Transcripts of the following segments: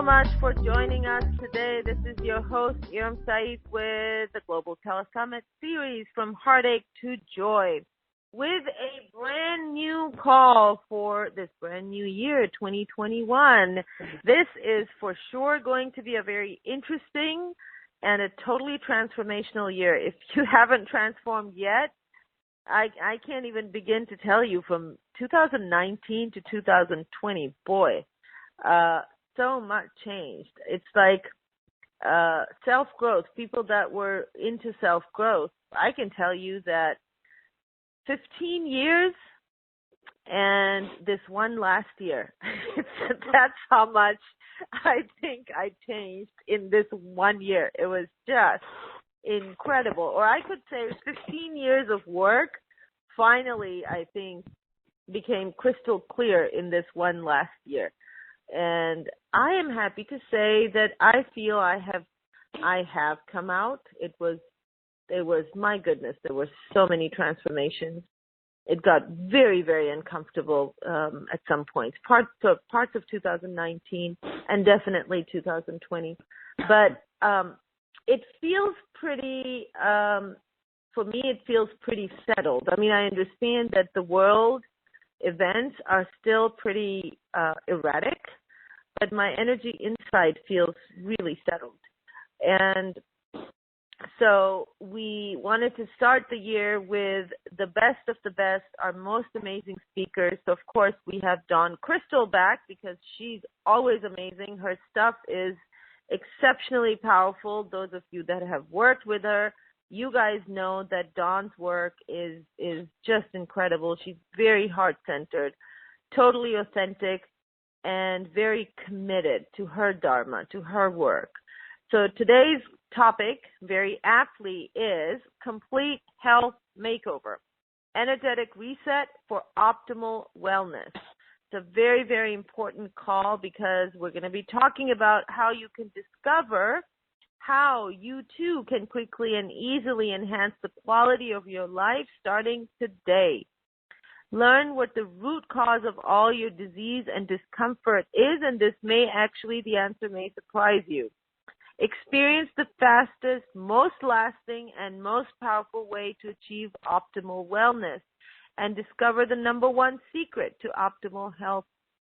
so much for joining us today. This is your host, Iram Saeed, with the Global Telesummit series From Heartache to Joy, with a brand new call for this brand new year, 2021. This is for sure going to be a very interesting and a totally transformational year. If you haven't transformed yet, I can't even begin to tell you from 2019 to 2020, boy, so much changed. It's like self-growth, people that were into self-growth. I can tell you that 15 years and this one last year, that's how much I think I changed in this 1 year. It was just incredible. Or I could say 15 years of work finally, I think, became crystal clear in this one last year. And I am happy to say that I feel I have come out. It was my goodness, there were so many transformations. It got very, very uncomfortable at some points, parts of 2019 and definitely 2020. But it feels pretty, for me, it feels pretty settled. I mean, I understand that the world events are still pretty erratic, but my energy inside feels really settled. And so we wanted to start the year with the best of the best, our most amazing speakers. So, of course, we have Dawn Crystal back because she's always amazing. Her stuff is exceptionally powerful. Those of you that have worked with her, you guys know that Dawn's work is just incredible. She's very heart-centered, totally authentic, and very committed to her dharma, to her work. So today's topic, very aptly, is Complete Health Makeover, Energetic Reset for Optimal Wellness. It's a very, very important call because we're going to be talking about how you can discover how you too can quickly and easily enhance the quality of your life starting today. Learn what the root cause of all your disease and discomfort is, and this may actually, the answer may surprise you. Experience the fastest, most lasting, and most powerful way to achieve optimal wellness, and discover the number one secret to optimal health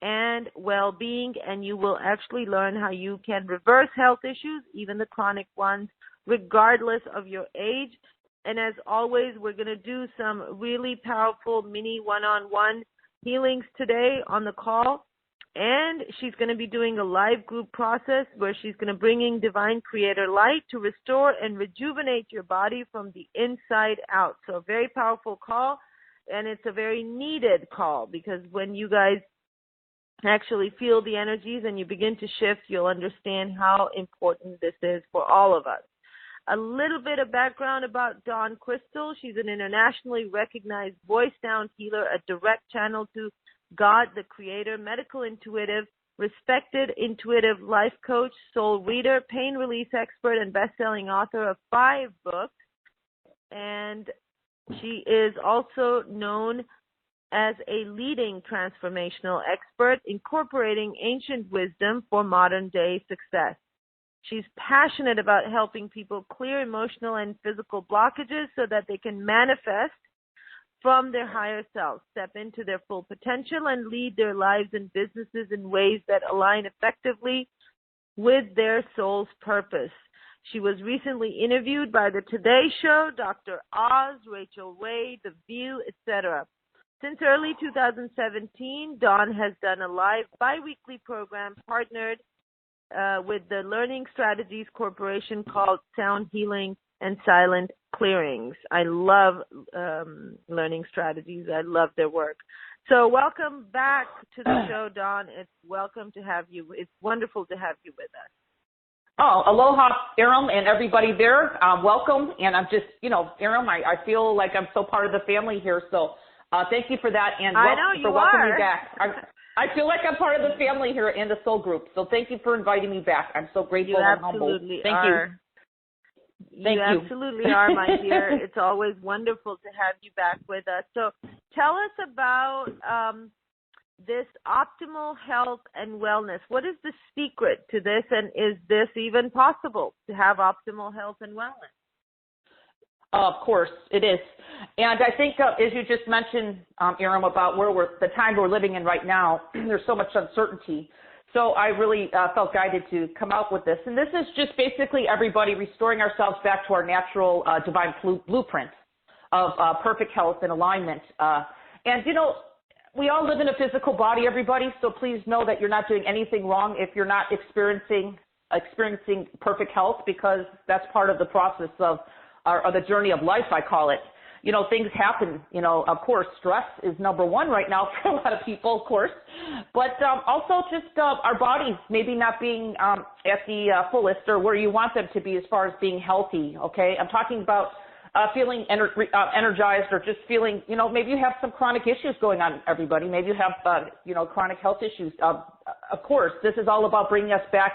and well-being, and you will actually learn how you can reverse health issues, even the chronic ones, regardless of your age. And as always, we're going to do some really powerful mini one-on-one healings today on the call. And she's going to be doing a live group process where she's going to bring in divine creator light to restore and rejuvenate your body from the inside out. So a very powerful call, and it's a very needed call because when you guys actually feel the energies and you begin to shift, you'll understand how important this is for all of us. A little bit of background about Dawn Crystal. She's an internationally recognized voice sound healer, a direct channel to God, the creator, medical intuitive, respected intuitive life coach, soul reader, pain release expert, and best-selling author of 5 books. And she is also known as a leading transformational expert, incorporating ancient wisdom for modern-day success. She's passionate about helping people clear emotional and physical blockages so that they can manifest from their higher self, step into their full potential, and lead their lives and businesses in ways that align effectively with their soul's purpose. She was recently interviewed by The Today Show, Dr. Oz, Rachel Ray, The View, etc. Since early 2017, Dawn has done a live bi-weekly program partnered with the Learning Strategies Corporation called Sound Healing and Silent Clearings. I love Learning Strategies. I love their work. So welcome back to the show, Dawn. It's welcome to have you. It's wonderful to have you with us. Oh, aloha, Iram, and everybody there. Welcome. And I'm just, Iram, I feel like I'm so part of the family here. So thank you for that. And welcoming me back. I feel like I'm part of the family here in the Soul Group. So thank you for inviting me back. I'm so grateful and humble. Thank you. You absolutely are, my dear. It's always wonderful to have you back with us. So tell us about this optimal health and wellness. What is the secret to this, and is this even possible to have optimal health and wellness? Of course, it is. And I think, as you just mentioned, Iram, about the time we're living in right now, there's so much uncertainty. So I really felt guided to come out with this. And this is just basically everybody restoring ourselves back to our natural divine blueprint of perfect health and alignment. And, you know, we all live in a physical body, everybody, so please know that you're not doing anything wrong if you're not experiencing perfect health, because that's part of the process of the journey of life, I call it. You know, things happen. You know, of course, stress is number one right now for a lot of people, of course. But also just our bodies maybe not being at the fullest or where you want them to be as far as being healthy, okay? I'm talking about feeling energized, or just feeling, you know, maybe you have some chronic issues going on, everybody. Maybe you have, you know, chronic health issues. Of course, this is all about bringing us back.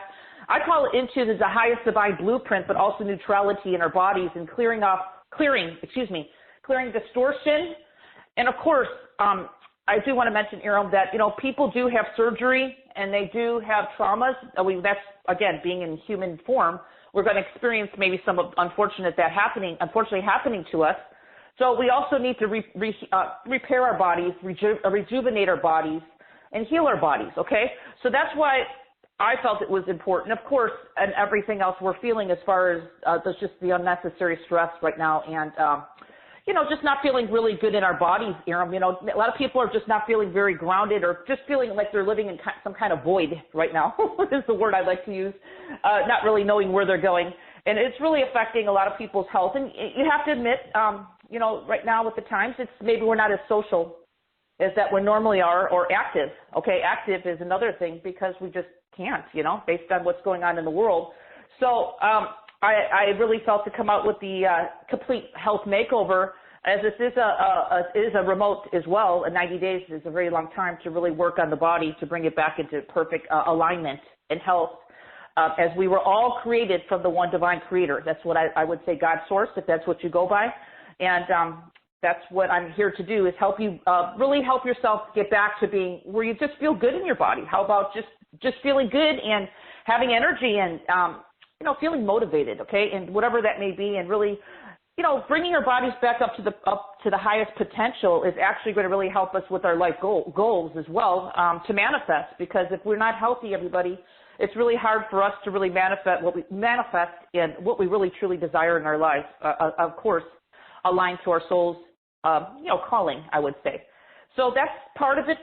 I call it into the highest divine blueprint, but also neutrality in our bodies and clearing distortion. And of course, I do want to mention, Iram, that, you know, people do have surgery and they do have traumas. That's, again, being in human form. We're going to experience maybe some unfortunately happening to us. So we also need to repair our bodies, rejuvenate our bodies, and heal our bodies, okay? So that's why I felt it was important, of course, and everything else we're feeling as far as there's just the unnecessary stress right now, and, you know, just not feeling really good in our bodies, Iram. You know, a lot of people are just not feeling very grounded, or just feeling like they're living in some kind of void right now, is the word I'd like to use, not really knowing where they're going. And it's really affecting a lot of people's health. And you have to admit, you know, right now with the times, it's maybe we're not as social as that we normally are, or active. Okay, active is another thing, because we just can't, you know, based on what's going on in the world. So I really felt to come out with the complete health makeover, as this is a remote as well. 90 days is a very long time to really work on the body to bring it back into perfect alignment and health, as we were all created from the one divine creator. That's what I would say, God source, if that's what you go by. And that's what I'm here to do, is help you really help yourself get back to being where you just feel good in your body. How about just feeling good and having energy and you know, feeling motivated, okay, and whatever that may be, and really, you know, bringing our bodies back up to the highest potential is actually going to really help us with our life goals as well, to manifest. Because if we're not healthy, everybody, it's really hard for us to really manifest in what we really truly desire in our life. Of course, aligned to our soul's you know, calling, I would say. So that's part of it,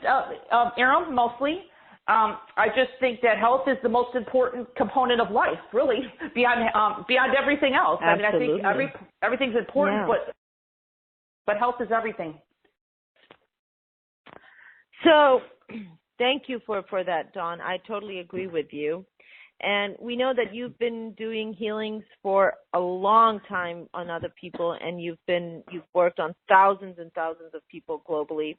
Iram, mostly. I just think that health is the most important component of life, really, beyond everything else. Absolutely. I mean, I think everything's important, yeah. but health is everything. So thank you for that, Dawn. I totally agree with you. And we know that you've been doing healings for a long time on other people, and you've worked on thousands and thousands of people globally.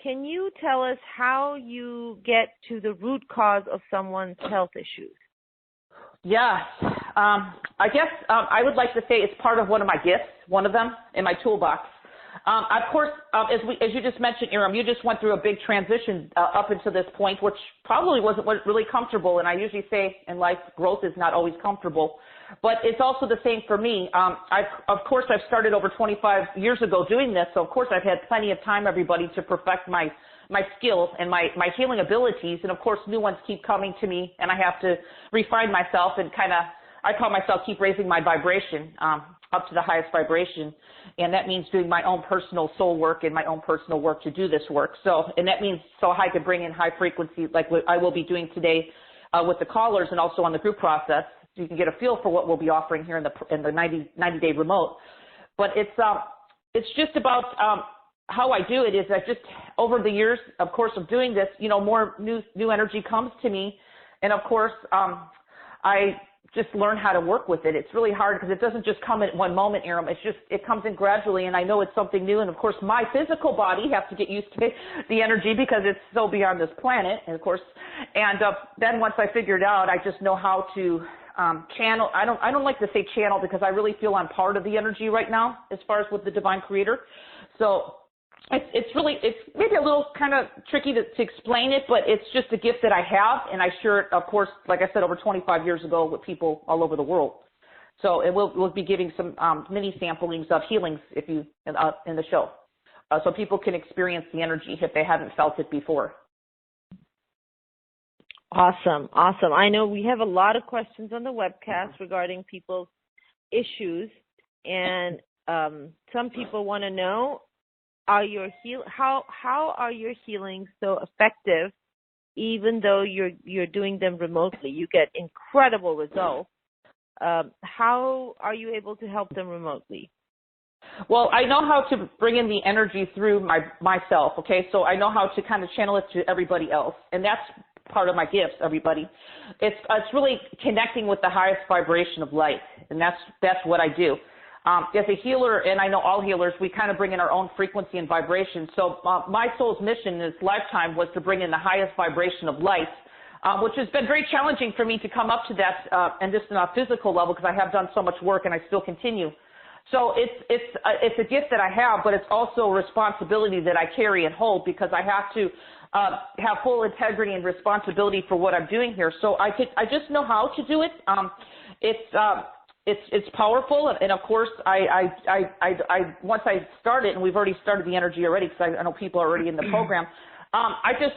Can you tell us how you get to the root cause of someone's health issues? Yeah, I guess I would like to say it's part of one of my gifts, one of them in my toolbox. Of course, as you just mentioned, Iram, you just went through a big transition up until this point, which probably wasn't really comfortable. And I usually say in life, growth is not always comfortable. But it's also the same for me. Of course, I've started over 25 years ago doing this, so of course I've had plenty of time, everybody, to perfect my skills and my healing abilities. And of course, new ones keep coming to me, and I have to refine myself and I call myself keep raising my vibration up to the highest vibration. And that means doing my own personal soul work and my own personal work to do this work. And that means so I can bring in high frequency, like what I will be doing today with the callers and also on the group process. So you can get a feel for what we'll be offering here in the 90-day remote. But it's just about how I do it is I just, over the years, of course, of doing this, you know, more new energy comes to me. And of course, I just learn how to work with it. It's really hard because it doesn't just come at one moment, Iram. It comes in gradually, and I know it's something new. And of course, my physical body has to get used to the energy because it's so beyond this planet, and of course. And then once I figure it out, I just know how to channel. I don't like to say channel because I really feel I'm part of the energy right now as far as with the divine creator. So it's maybe a little kind of tricky to explain it, but it's just a gift that I have, and I share it, of course, like I said, over 25 years ago with people all over the world. So we'll be giving some mini samplings of healings in the show, so people can experience the energy if they haven't felt it before. Awesome, awesome. I know we have a lot of questions on the webcast regarding people's issues, and some people want to know, how are your healings so effective, even though you're doing them remotely? You get incredible results. How are you able to help them remotely? Well, I know how to bring in the energy through myself, okay? So I know how to kind of channel it to everybody else, and that's part of my gifts, everybody. It's really connecting with the highest vibration of light, and that's what I do. As a healer, and I know all healers, we kind of bring in our own frequency and vibration. So my soul's mission in this lifetime was to bring in the highest vibration of light, which has been very challenging for me to come up to that and just on a physical level, because I have done so much work and I still continue. So it's a gift that I have, but it's also a responsibility that I carry and hold, because I have to have full integrity and responsibility for what I'm doing here. So I just know how to do it. It's powerful, and of course, I once I start it, and we've already started the energy already, because I know people are already in the program. I just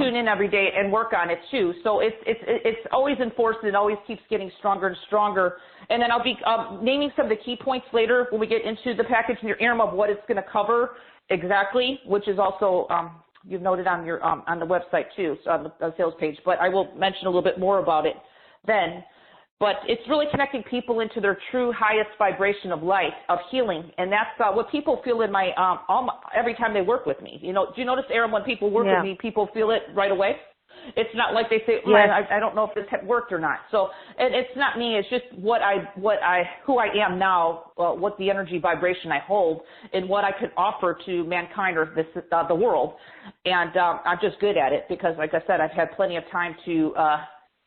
tune in every day and work on it too. So it's always enforced, and it always keeps getting stronger and stronger. And then I'll be naming some of the key points later when we get into the package in your earm of what it's going to cover exactly, which is also you've noted on your on the website too, so on the sales page. But I will mention a little bit more about it then. But it's really connecting people into their true highest vibration of light, of healing, and that's what people feel in my every time they work with me. You know, do you notice, Erin, when people work with me, people feel it right away? It's not like they say, I don't know if this worked or not. So, and it's not me. It's just who I am now, what the energy vibration I hold, and what I can offer to mankind or the world. And I'm just good at it because, like I said, I've had plenty of time to.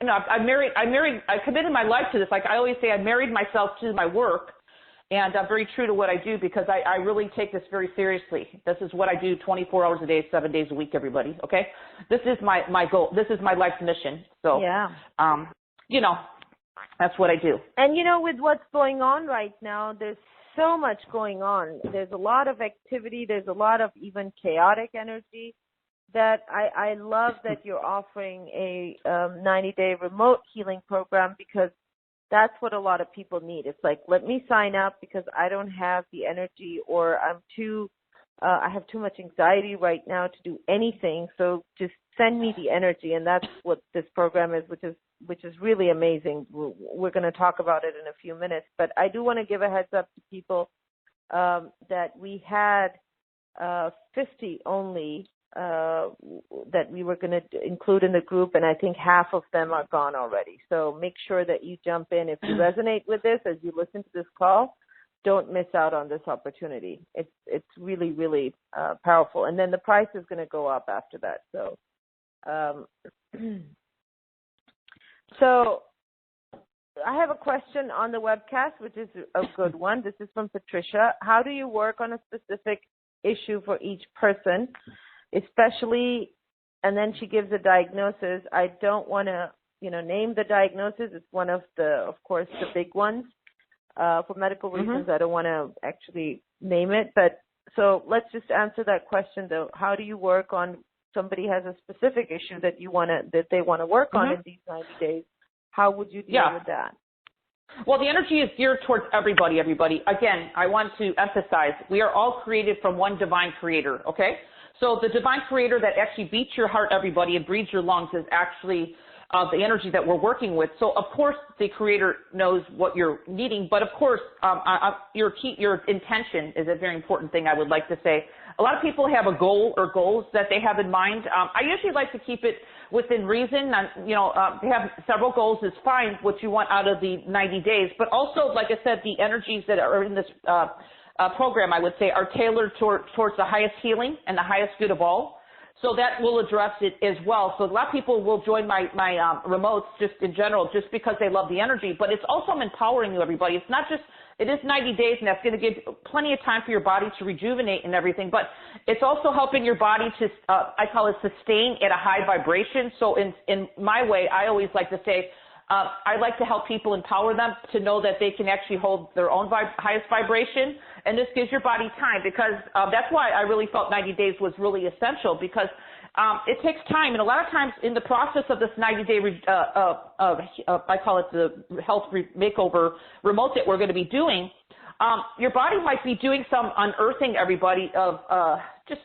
You know, I committed my life to this. Like I always say, I married myself to my work, and I'm very true to what I do, because I really take this very seriously. This is what I do 24 hours a day, 7 days a week, everybody, okay? This is my goal. This is my life's mission. So, you know, that's what I do. And, you know, with what's going on right now, there's so much going on. There's a lot of activity. There's a lot of even chaotic energy. That I love that you're offering a 90-day remote healing program, because that's what a lot of people need. It's like, let me sign up because I don't have the energy, or I have too much anxiety right now to do anything. So just send me the energy, and that's what this program is, which is really amazing. We're going to talk about it in a few minutes, but I do want to give a heads up to people that we had 50 only. That we were going to include in the group, and I think half of them are gone already. So make sure that you jump in if you resonate with this as you listen to this call. Don't miss out on this opportunity. It's really, really powerful. And then the price is going to go up after that. So, so I have a question on the webcast, which is a good one. This is from Patricia. How do you work on a specific issue for each person? Especially, and then she gives a diagnosis. I don't want to, name the diagnosis. It's one of course, the big ones. For medical reasons, I don't want to actually name it. But so let's just answer that question though. How do you work on somebody has a specific issue that they want to work on in these 90 days? How would you deal with that? Well, the energy is geared towards everybody. Again, I want to emphasize, we are all created from one divine creator, okay? So the divine creator that actually beats your heart, everybody, and breathes your lungs is actually the energy that we're working with. So, of course, the creator knows what you're needing. But, of course, your intention is a very important thing, I would like to say. A lot of people have a goal or goals that they have in mind. I usually like to keep it within reason. To have several goals is fine, what you want out of the 90 days. But also, like I said, the energies that are in this program, I would say, are tailored towards the highest healing and the highest good of all. So that will address it as well. So a lot of people will join my remotes just in general, just because they love the energy. But it's also I'm empowering you, everybody. It's not just it is 90 days, and that's going to give plenty of time for your body to rejuvenate and everything. But it's also helping your body to, I call it sustain at a high vibration. So in my way, I always like to say, I like to help people, empower them to know that they can actually hold their own highest vibration. And this gives your body time, because that's why I really felt 90 days was really essential, because it takes time. And a lot of times in the process of this 90-day, I call it the health makeover remote that we're going to be doing, your body might be doing some unearthing, everybody, of just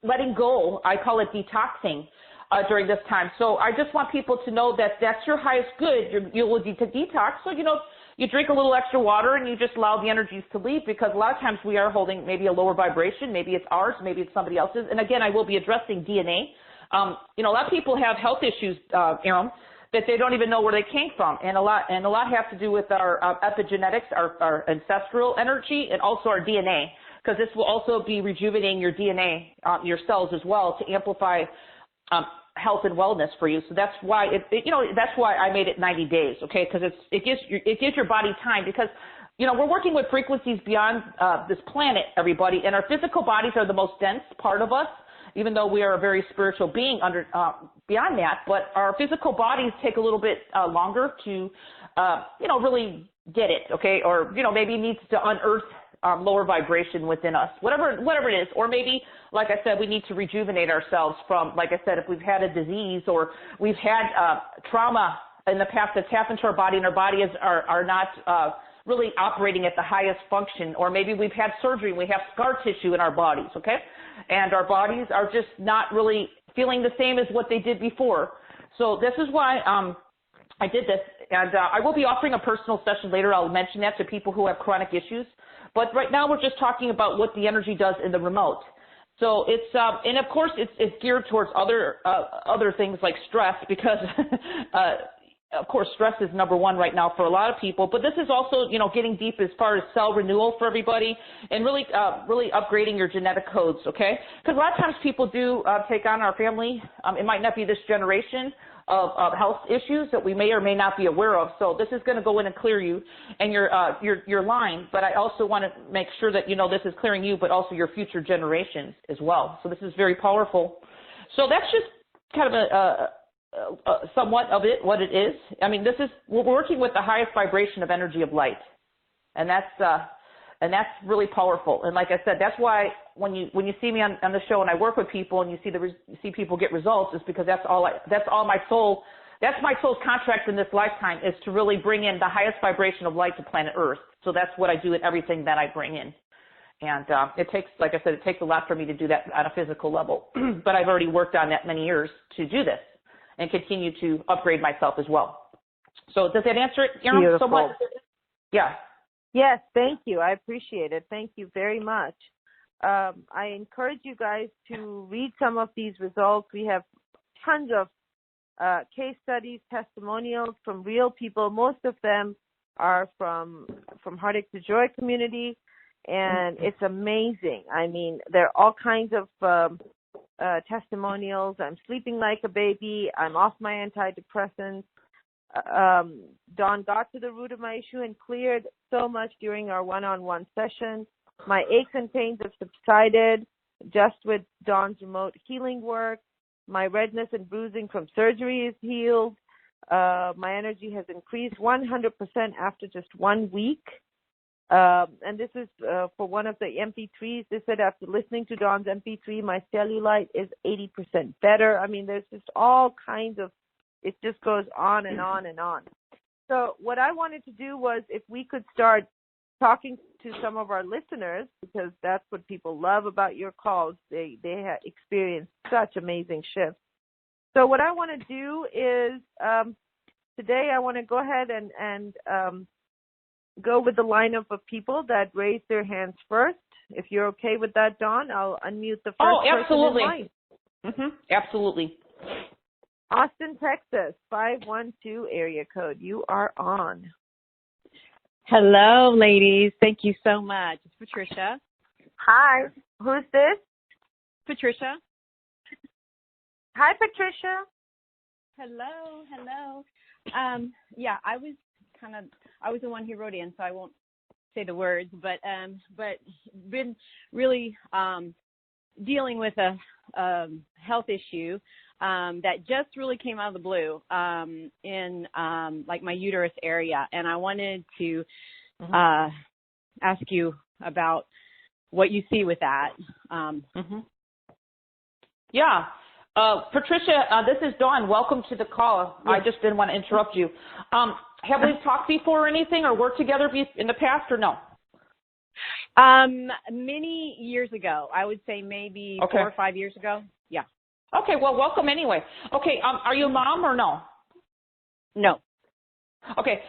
letting go. I call it detoxing. During this time. So I just want people to know that that's your highest good. You will detox. So, you drink a little extra water and you just allow the energies to leave, because a lot of times we are holding maybe a lower vibration. Maybe it's ours, maybe it's somebody else's. And again, I will be addressing DNA. A lot of people have health issues, Aram, that they don't even know where they came from. And a lot have to do with our epigenetics, our ancestral energy, and also our DNA, because this will also be rejuvenating your DNA, your cells as well, to amplify health and wellness for you. So that's why that's why I made it 90 days, okay? Because it gives your body time, because we're working with frequencies beyond this planet, everybody, and our physical bodies are the most dense part of us, even though we are a very spiritual being beyond that. But our physical bodies take a little bit longer to really get it, okay? Or maybe needs to unearth lower vibration within us, whatever it is. Or maybe, like I said, we need to rejuvenate ourselves from, like I said, if we've had a disease or we've had trauma in the past that's happened to our body, and our bodies are not really operating at the highest function. Or maybe we've had surgery and we have scar tissue in our bodies, okay? And our bodies are just not really feeling the same as what they did before. So this is why I did this. And I will be offering a personal session later. I'll mention that to people who have chronic issues. But right now we're just talking about what the energy does in the remote. So it's, and of course it's geared towards other things like stress, because, of course, stress is number one right now for a lot of people. But this is also, getting deep as far as cell renewal for everybody, and really upgrading your genetic codes, okay? Because a lot of times people do take on our family. It might not be this generation of health issues that we may or may not be aware of. So this is going to go in and clear you and your line. But I also want to make sure that this is clearing you, but also your future generations as well. So this is very powerful. So that's just kind of somewhat of it, what it is. I mean, we're working with the highest vibration of energy of light, and that's really powerful. And like I said, that's why when you see me on the show and I work with people and you see people get results, is because that's my soul's contract in this lifetime, is to really bring in the highest vibration of light to planet Earth. So that's what I do in everything that I bring in. And it takes, like I said, it takes a lot for me to do that on a physical level. But I've already worked on that many years to do this and continue to upgrade myself as well. So does that answer it, Erin, somewhat? Yeah. Yes, thank you. I appreciate it. Thank you very much. I encourage you guys to read some of these results. We have tons of case studies, testimonials from real people. Most of them are from Heartache to Joy community, and it's amazing. I mean, there are all kinds of testimonials. I'm sleeping like a baby. I'm off my antidepressants. Dawn got to the root of my issue and cleared so much during our one-on-one session. My aches and pains have subsided just with Dawn's remote healing work. My redness and bruising from surgery is healed. My energy has increased 100% after just 1 week. And this is for one of the MP3s. They said after listening to Dawn's MP3, my cellulite is 80% better. I mean, there's just all kinds of, it just goes on and on and on. So what I wanted to do was, if we could start talking to some of our listeners, because that's what people love about your calls. They have experienced such amazing shifts. So what I want to do is today I want to go ahead and go with the lineup of people that raised their hands first. If you're okay with that, Dawn, I'll unmute the first absolutely. person in line. Absolutely. Austin, Texas, 512 area code. You are on. Hello, ladies. Thank you so much. It's Patricia. Hi. Who's this? Patricia. Hi, Patricia. Hello. Yeah, I was the one who wrote in, so I won't say the words, but been really dealing with a health issue that just really came out of the blue in like my uterus area, and I wanted to ask you about what you see with that. Yeah. Patricia, this is Dawn. Welcome to the call. Yes. I just didn't want to interrupt you. Have we talked before or anything, or worked together in the past, or no? Many years ago. I would say maybe Okay. 4 or 5 years ago. Yeah. Okay, well, welcome anyway. Okay, are you a mom or no? No. Okay,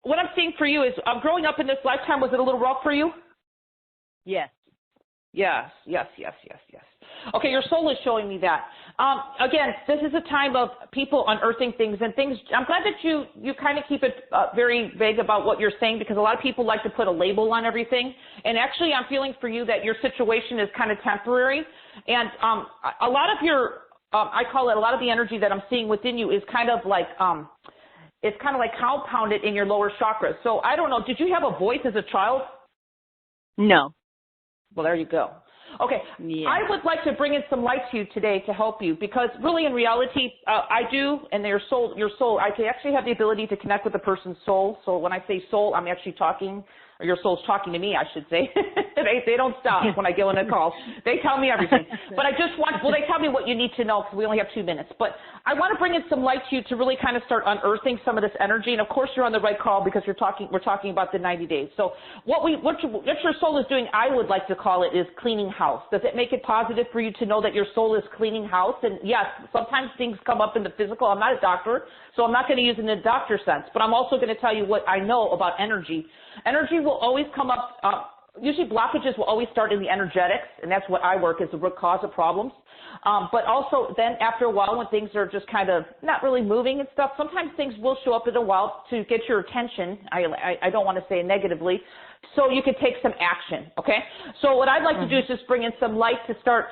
what I'm seeing for you is growing up in this lifetime, was it a little rough for you? Yes. Yes. Okay, your soul is showing me that. Again, this is a time of people unearthing things and things. I'm glad that you kind of keep it very vague about what you're saying, because a lot of people like to put a label on everything. And actually, I'm feeling for you that your situation is kind of temporary. And a lot of your, I call it, a lot of the energy that I'm seeing within you is kind of like, it's kind of like compounded in your lower chakras. So I don't know, did you have a voice as a child? No. Well, there you go. Okay, yeah. I would like to bring in some light to you today to help you, because really in reality, I do, and your soul, I can actually have the ability to connect with a person's soul. So when I say soul, I'm actually talking, or your soul's talking to me, I should say. They don't stop when I go in a call. They tell me everything. But I just want, well, they tell me what you need to know, because we only have 2 minutes. But I want to bring in some light to you to really kind of start unearthing some of this energy. And of course, you're on the right call, because we're talking about the 90 days. So what your soul is doing, I would like to call it, is cleaning house. Does it make it positive for you to know that your soul is cleaning house? And yes, sometimes things come up in the physical. I'm not a doctor, so I'm not going to use it in the doctor sense. But I'm also going to tell you what I know about energy. Energy will always come up. Usually blockages will always start in the energetics, and that's what I work as the root cause of problems. But also then after a while, when things are just kind of not really moving and stuff, sometimes things will show up in a while to get your attention. I don't want to say negatively, so you can take some action, okay? So what I'd like to do is just bring in some light to start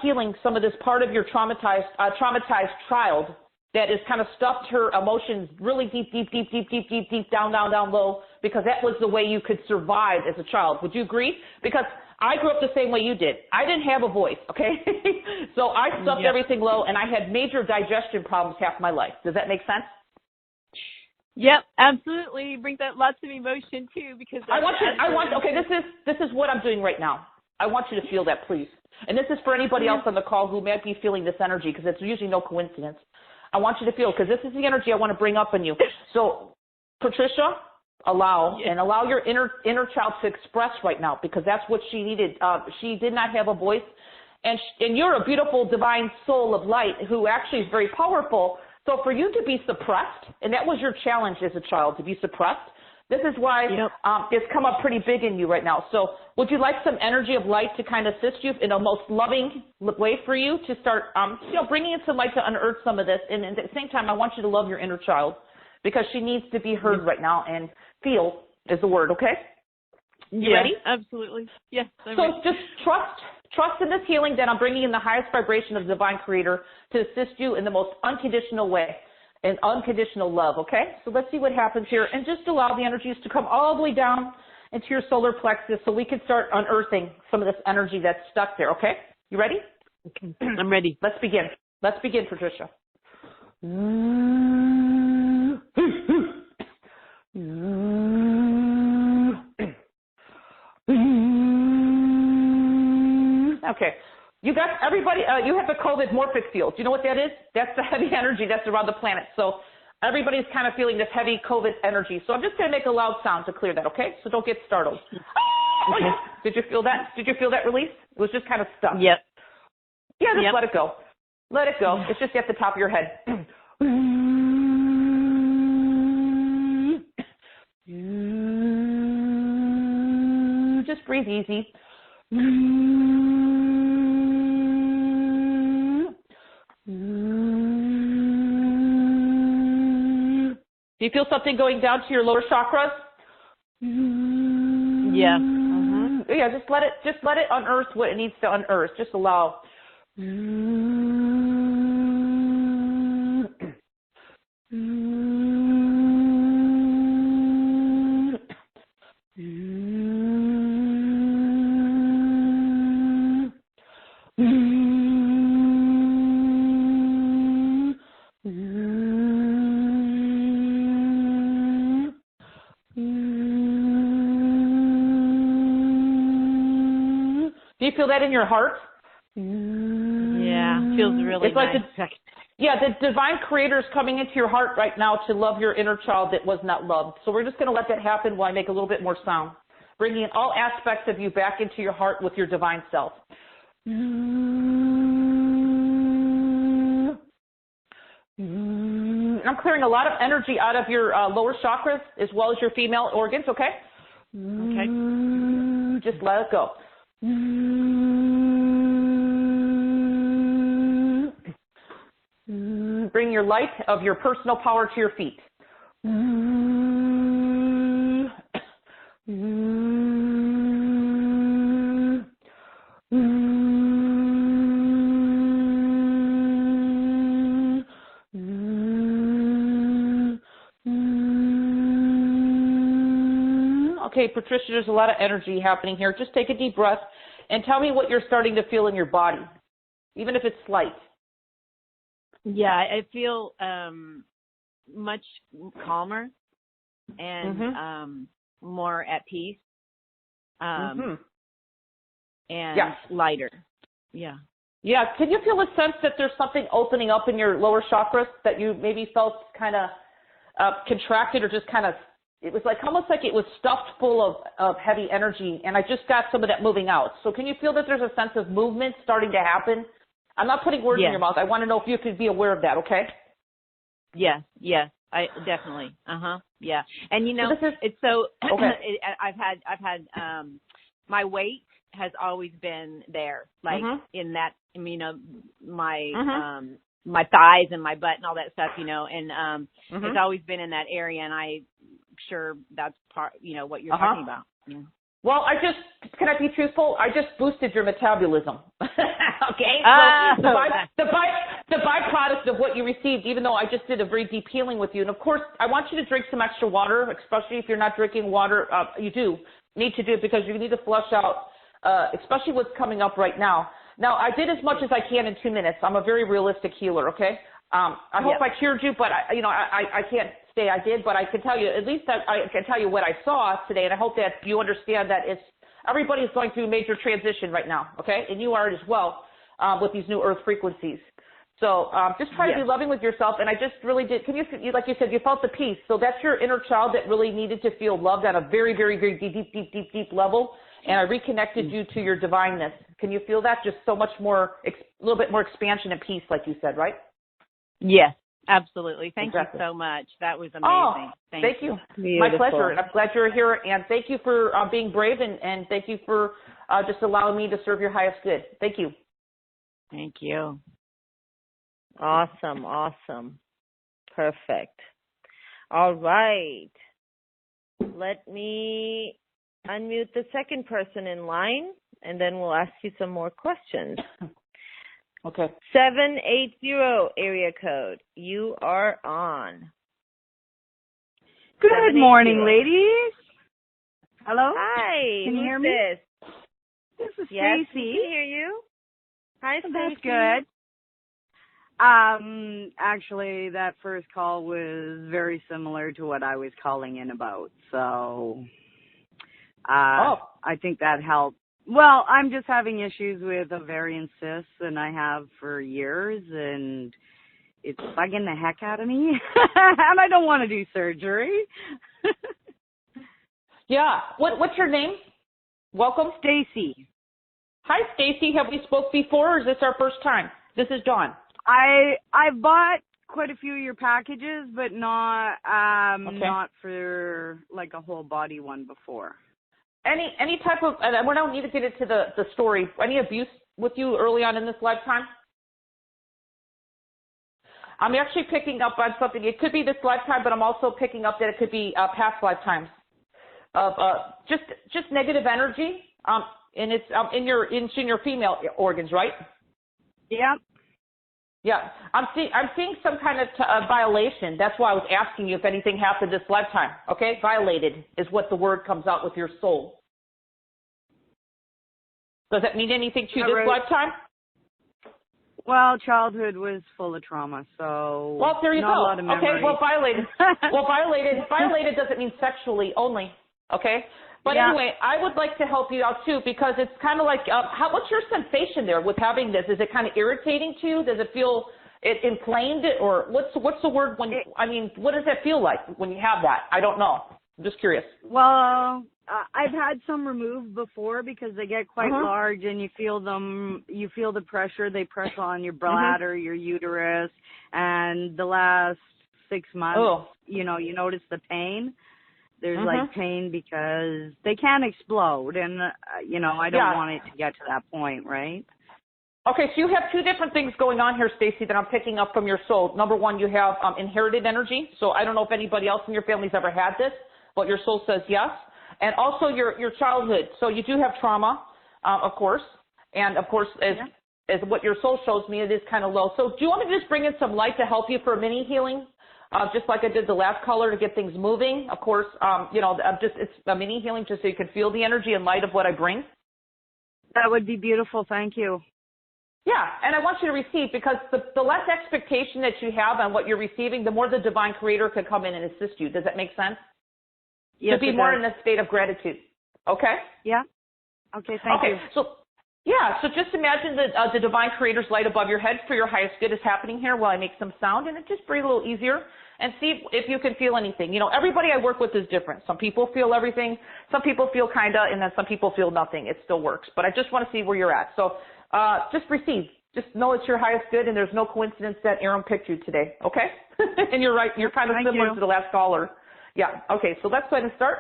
healing some of this part of your traumatized child that has kind of stuffed her emotions really deep down low, because that was the way you could survive as a child. Would you agree? Because I grew up the same way you did. I didn't have a voice, okay? So I stuffed everything low, and I had major digestion problems half my life. Does that make sense? Yep, absolutely. It brings out lots of emotion too, because okay, this is what I'm doing right now. I want you to feel that, please. And this is for anybody else on the call who might be feeling this energy, because it's usually no coincidence. I want you to feel, because this is the energy I want to bring up in you. So, Patricia, allow your inner child to express right now, because that's what she needed. She did not have a voice, and you're a beautiful divine soul of light who actually is very powerful. So for you to be suppressed, and that was your challenge as a child, to be suppressed, this is why it's come up pretty big in you right now. So would you like some energy of light to kind of assist you in a most loving way for you to start, bringing in some light to unearth some of this? And at the same time, I want you to love your inner child, because she needs to be heard right now, and feel is the word, okay? You ready? Absolutely. Yes. So just trust in this healing that I'm bringing in the highest vibration of the divine creator to assist you in the most unconditional way. And unconditional love, okay? So let's see what happens here. And just allow the energies to come all the way down into your solar plexus so we can start unearthing some of this energy that's stuck there, okay? You ready? Okay. I'm ready. Let's begin, Patricia. Okay. You got everybody, you have the COVID morphic field. Do you know what that is? That's the heavy energy that's around the planet. So everybody's kind of feeling this heavy COVID energy. So I'm just going to make a loud sound to clear that, okay? So don't get startled. Okay. Did you feel that? Did you feel that release? It was just kind of stuck. Yep. Yeah, just let it go. Let it go. It's just at the top of your head. Just breathe easy. Do you feel something going down to your lower chakras? Yeah. Yeah, just let it unearth what it needs to unearth. Just allow. Do you feel that in your heart? Yeah, feels really it's like nice. the divine creator is coming into your heart right now to love your inner child that was not loved. So we're just going to let that happen while I make a little bit more sound, bringing in all aspects of you back into your heart with your divine self. I'm clearing a lot of energy out of your lower chakras as well as your female organs, okay? Okay. Just let it go. Bring your light of your personal power to your feet. Okay, Patricia, there's a lot of energy happening here. Just take a deep breath and tell me what you're starting to feel in your body, even if it's slight. Yeah, I feel much calmer and more at peace and lighter. Yeah. Yeah. Can you feel a sense that there's something opening up in your lower chakras that you maybe felt kind of contracted or just kind of, it was like almost like it was stuffed full of heavy energy, and I just got some of that moving out. So can you feel that there's a sense of movement starting to happen? I'm not putting words in your mouth. I want to know if you could be aware of that, okay? Yes, I definitely. Yeah. And you know, it's so okay. I've had my weight has always been there, like in that, you know, my my thighs and my butt and all that stuff, you know, and it's always been in that area, and I'm sure that's part, you know, what you're talking about. Yeah. Well, can I be truthful? I just boosted your metabolism. Okay? So the byproduct of what you received, even though I just did a very deep healing with you. And of course, I want you to drink some extra water, especially if you're not drinking water. You do need to do it because you need to flush out, especially what's coming up right now. Now, I did as much as I can in 2 minutes. I'm a very realistic healer, okay? I hope I cured you, but I can't say I did, but I can tell you, at least I can tell you what I saw today, and I hope that you understand that everybody's going through a major transition right now, okay? And you are as well with these new earth frequencies. So just try to be loving with yourself, and I just really did. Can you, like you said, you felt the peace. So that's your inner child that really needed to feel loved at a very, very, very deep level, and I reconnected you to your divineness. Can you feel that? Just so much more, a little bit more expansion and peace, like you said, right? Yes, absolutely. Thank you so much. That was amazing. Thank you. My pleasure. And I'm glad you're here. And thank you for being brave, and thank you for just allowing me to serve your highest good. Thank you. Thank you. Awesome. Perfect. All right. Let me unmute the second person in line, and then we'll ask you some more questions. Okay. 780 area code. You are on. Good morning, ladies. Hello? Hi. Can you hear me? This is Yes, Stacy. we can hear you. Hi, Stacy. That's good. Actually, that first call was very similar to what I was calling in about. So, I think that helped. Well, I'm just having issues with ovarian cysts, and I have for years, and it's bugging the heck out of me. And I don't want to do surgery. Yeah. What's your name? Welcome. Stacy. Hi, Stacy. Have we spoke before, or is this our first time? This is Dawn. I bought quite a few of your packages, but not for like a whole body one before. Any type of, and we don't need to get into the story, any abuse with you early on in this lifetime? I'm actually picking up on something. It could be this lifetime, but I'm also picking up that it could be past lifetimes of just negative energy. And it's in your female organs, right? Yeah. Yeah. I'm seeing some kind of violation. That's why I was asking you if anything happened this lifetime. Okay, violated is what the word comes out with your soul. Does that mean anything to you this lifetime? Well, childhood was full of trauma, so well, there you not go. A lot of memory. Okay, well, violated. Violated doesn't mean sexually only. Okay, But anyway, I would like to help you out too, because it's kind of like, what's your sensation there with having this? Is it kind of irritating to you? Does it feel inflamed, or what's the word when? What does that feel like when you have that? I don't know. I'm just curious. Well, I've had some removed before because they get quite large, and you feel them. You feel the pressure. They press on your bladder, your uterus, and the last 6 months, you notice the pain. There's like pain because they can explode, and I don't want it to get to that point, right? Okay, so you have two different things going on here, Stacy, that I'm picking up from your soul. Number one, you have inherited energy. So I don't know if anybody else in your family's ever had this, but your soul says yes. And also your childhood. So you do have trauma, of course. And, of course, as what your soul shows me, it is kind of low. So do you want me to just bring in some light to help you for a mini healing? Just like I did the last color to get things moving. Of course, it's a mini healing just so you can feel the energy and light of what I bring. That would be beautiful. Thank you. Yeah, and I want you to receive, because the less expectation that you have on what you're receiving, the more the divine creator could come in and assist you. Does that make sense? Yes, to be more in a state of gratitude. Okay? Yeah. Okay, thank you. So just imagine that the divine creator's light above your head for your highest good is happening here while I make some sound, and it just breathe a little easier and see if you can feel anything. Everybody I work with is different. Some people feel everything, some people feel kinda, and then some people feel nothing. It still works. But I just want to see where you're at. So just receive. Just know it's your highest good, and there's no coincidence that Aaron picked you today. Okay? And you're right. You're kind of similar to the last caller. Yeah. Okay. So let's go ahead and start.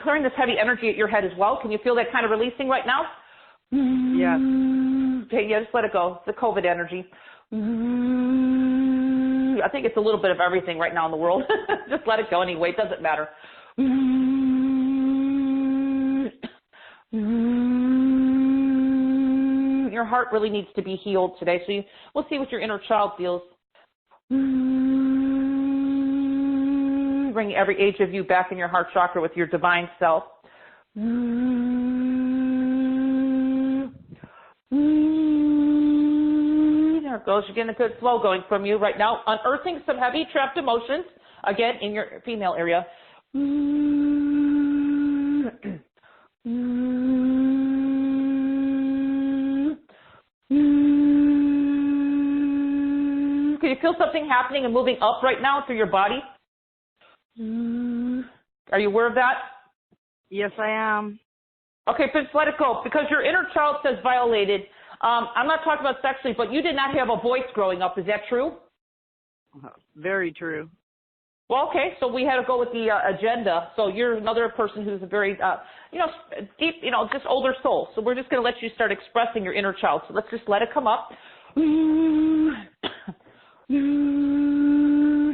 Clearing this heavy energy at your head as well. Can you feel that kind of releasing right now? Yeah. Okay, just let it go. The COVID energy. I think it's a little bit of everything right now in the world. Just let it go anyway. It doesn't matter. Your heart really needs to be healed today. So we'll see what your inner child feels. Bring every age of you back in your heart chakra with your divine self. There it goes. You're getting a good flow going from you right now. Unearthing some heavy trapped emotions, again, in your female area. Can you feel something happening and moving up right now through your body? Are you aware of that? Yes, I am. Okay, just let it go, because your inner child says violated. I'm not talking about sexually, but you did not have a voice growing up. Is that true? Very true. Well, okay, so we had to go with the agenda. So you're another person who's a very, deep, just older soul. So we're just going to let you start expressing your inner child. So let's just let it come up.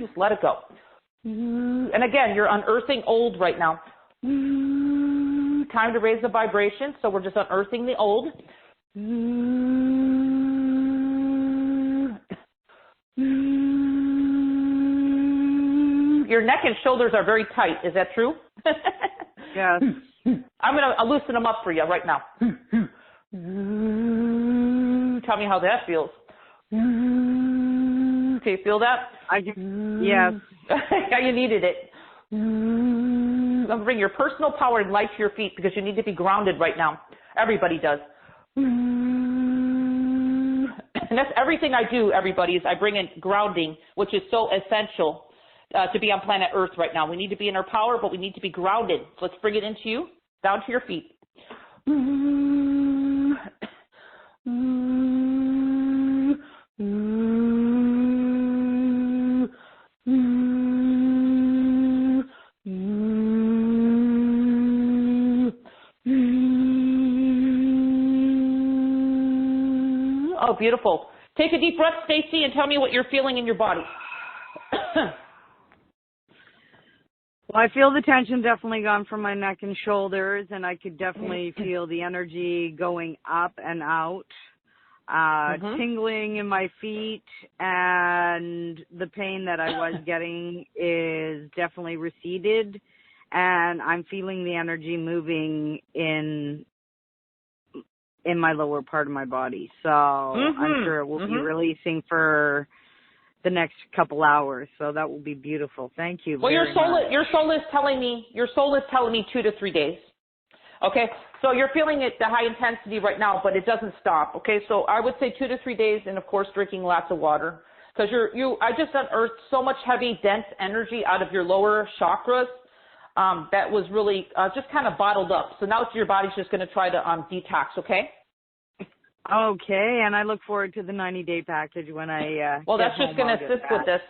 Just let it go. And again, you're unearthing old right now. Time to raise the vibration. So we're just unearthing the old. Your neck and shoulders are very tight. Is that true? Yes. I'm going to loosen them up for you right now. Tell me how that feels. Can you feel that? Yes. Yeah, you needed it. I'm going to bring your personal power and light to your feet, because you need to be grounded right now. Everybody does. And that's everything I do, everybody, is I bring in grounding, which is so essential to be on planet Earth right now. We need to be in our power, but we need to be grounded. So let's bring it into you, down to your feet. Oh, beautiful. Take a deep breath, Stacy, and tell me what you're feeling in your body. Well, I feel the tension definitely gone from my neck and shoulders, and I could definitely feel the energy going up and out, tingling in my feet, and the pain that I was getting is definitely receded, and I'm feeling the energy moving in in my lower part of my body. So I'm sure it will be releasing for the next couple hours. So that will be beautiful. Thank you. Well, your soul is telling me 2 to 3 days. Okay, so you're feeling it, the high intensity right now, but it doesn't stop. Okay, so I would say 2 to 3 days, and of course drinking lots of water, because I just unearthed so much heavy, dense energy out of your lower chakras that was really just kind of bottled up. So now your body's just going to try to detox. Okay. Okay, and I look forward to the 90-day package when I well, that's just going to assist with this.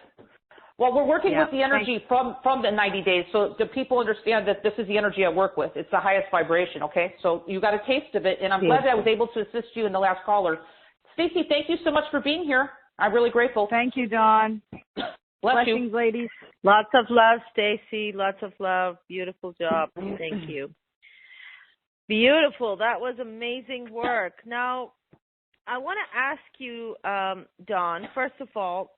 Well, we're working with the energy from the 90 days, so the people understand that this is the energy I work with. It's the highest vibration, okay? So you got a taste of it, and I'm glad that I was able to assist you in the last caller. Stacey, thank you so much for being here. I'm really grateful. Thank you, Dawn. Blessings, ladies. Lots of love, Stacey. Lots of love. Beautiful job. Thank you. Beautiful. That was amazing work. Now, I want to ask you, Dawn, first of all,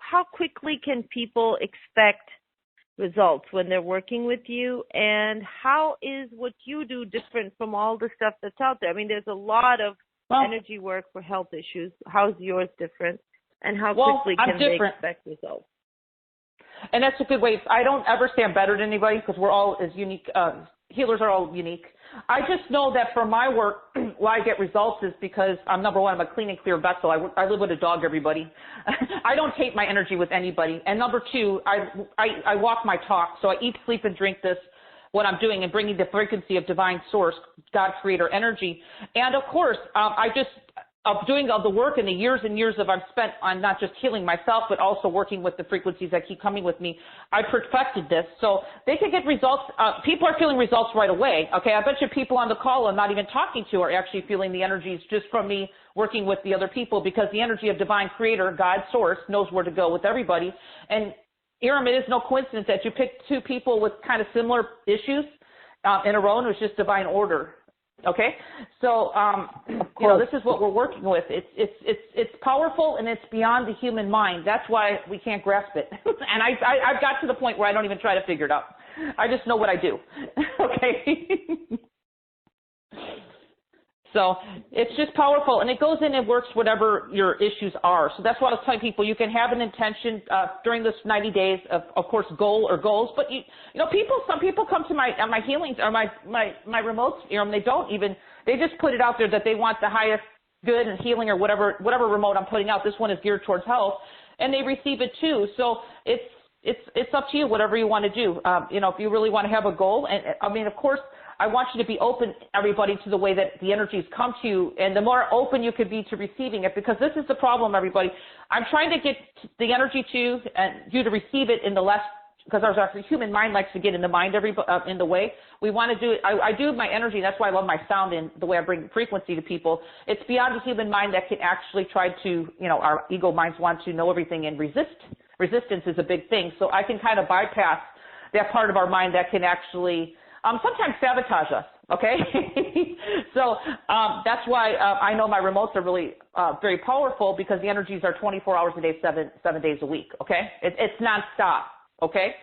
how quickly can people expect results when they're working with you, and how is what you do different from all the stuff that's out there? I mean, there's a lot of energy work for health issues. How's yours different, and how quickly can they expect results? And that's a good way. I don't ever say I'm better than anybody, because we're all as unique. Healers are all unique. I just know that for my work, why I get results is because number one, I'm a clean and clear vessel. I live with a dog, everybody. I don't tape my energy with anybody. And number two, I walk my talk. So I eat, sleep, and drink this, what I'm doing, and bringing the frequency of divine source, God, creator energy. And of course, of doing all the work and the years and years I've spent on not just healing myself, but also working with the frequencies that keep coming with me, I perfected this. So they can get results. People are feeling results right away. Okay, I bet you people on the call I'm not even talking to are actually feeling the energies just from me working with the other people, because the energy of divine creator, God source, knows where to go with everybody. And Iram, it is no coincidence that you picked two people with kind of similar issues in a row, and it was just divine order. Okay, so this is what we're working with. It's powerful, and it's beyond the human mind. That's why we can't grasp it. And I've got to the point where I don't even try to figure it out. I just know what I do. Okay. So it's just powerful, and it goes in and works whatever your issues are. So that's why I was telling people, you can have an intention during this 90 days of course, goal or goals. But some people come to my healings or my remotes, they just put it out there that they want the highest good and healing or whatever remote I'm putting out. This one is geared towards health, and they receive it too. So it's up to you, whatever you want to do. If you really want to have a goal, and I mean, of course, I want you to be open, everybody, to the way that the energies come to you, and the more open you could be to receiving it, because this is the problem, everybody. I'm trying to get the energy to you and you to receive it in the less, because our human mind likes to get in the mind in the way. We want to do it. I do my energy. That's why I love my sound and the way I bring frequency to people. It's beyond the human mind that can actually try to, our ego minds want to know everything and resist. Resistance is a big thing. So I can kind of bypass that part of our mind that can actually sometimes sabotage us, okay? So that's why I know my remotes are really very powerful, because the energies are 24 hours a day, seven days a week, okay? It's nonstop, okay?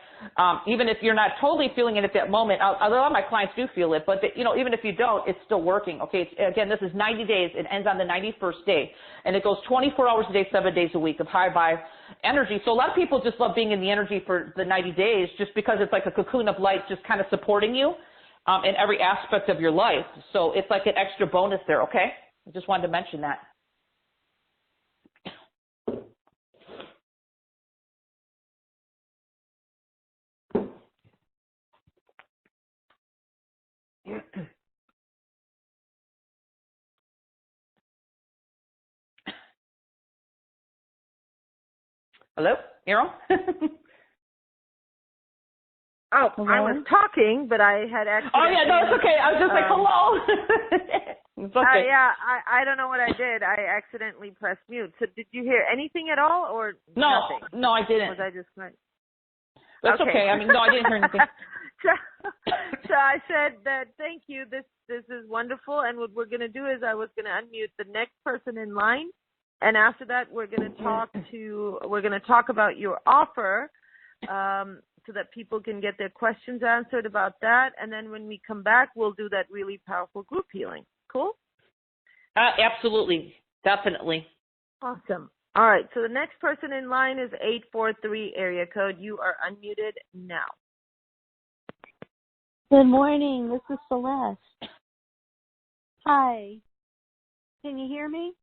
Even if you're not totally feeling it at that moment, a lot of my clients do feel it, but even if you don't, it's still working, okay? Again, this is 90 days. It ends on the 91st day, and it goes 24 hours a day, 7 days a week of high vibe energy. So a lot of people just love being in the energy for the 90 days just because it's like a cocoon of light just kind of supporting you in every aspect of your life. So it's like an extra bonus there, okay? I just wanted to mention that. Hello, Aaron? Oh, hello? I was talking, but I had actually. Oh yeah, no, it's okay. I was just like, hello. It's okay. Yeah, I don't know what I did. I accidentally pressed mute. So did you hear anything at all, or nothing? No, I didn't. Was I just right? That's okay. I mean, no, I didn't hear anything. So I said that thank you. This is wonderful, and what we're going to do is I was going to unmute the next person in line, and after that we're going to talk about your offer so that people can get their questions answered about that. And then when we come back, we'll do that really powerful group healing. Cool? Absolutely. Definitely. Awesome. All right. So the next person in line is 843 area code. You are unmuted now. Good morning. This is Celeste. Hi. Can you hear me?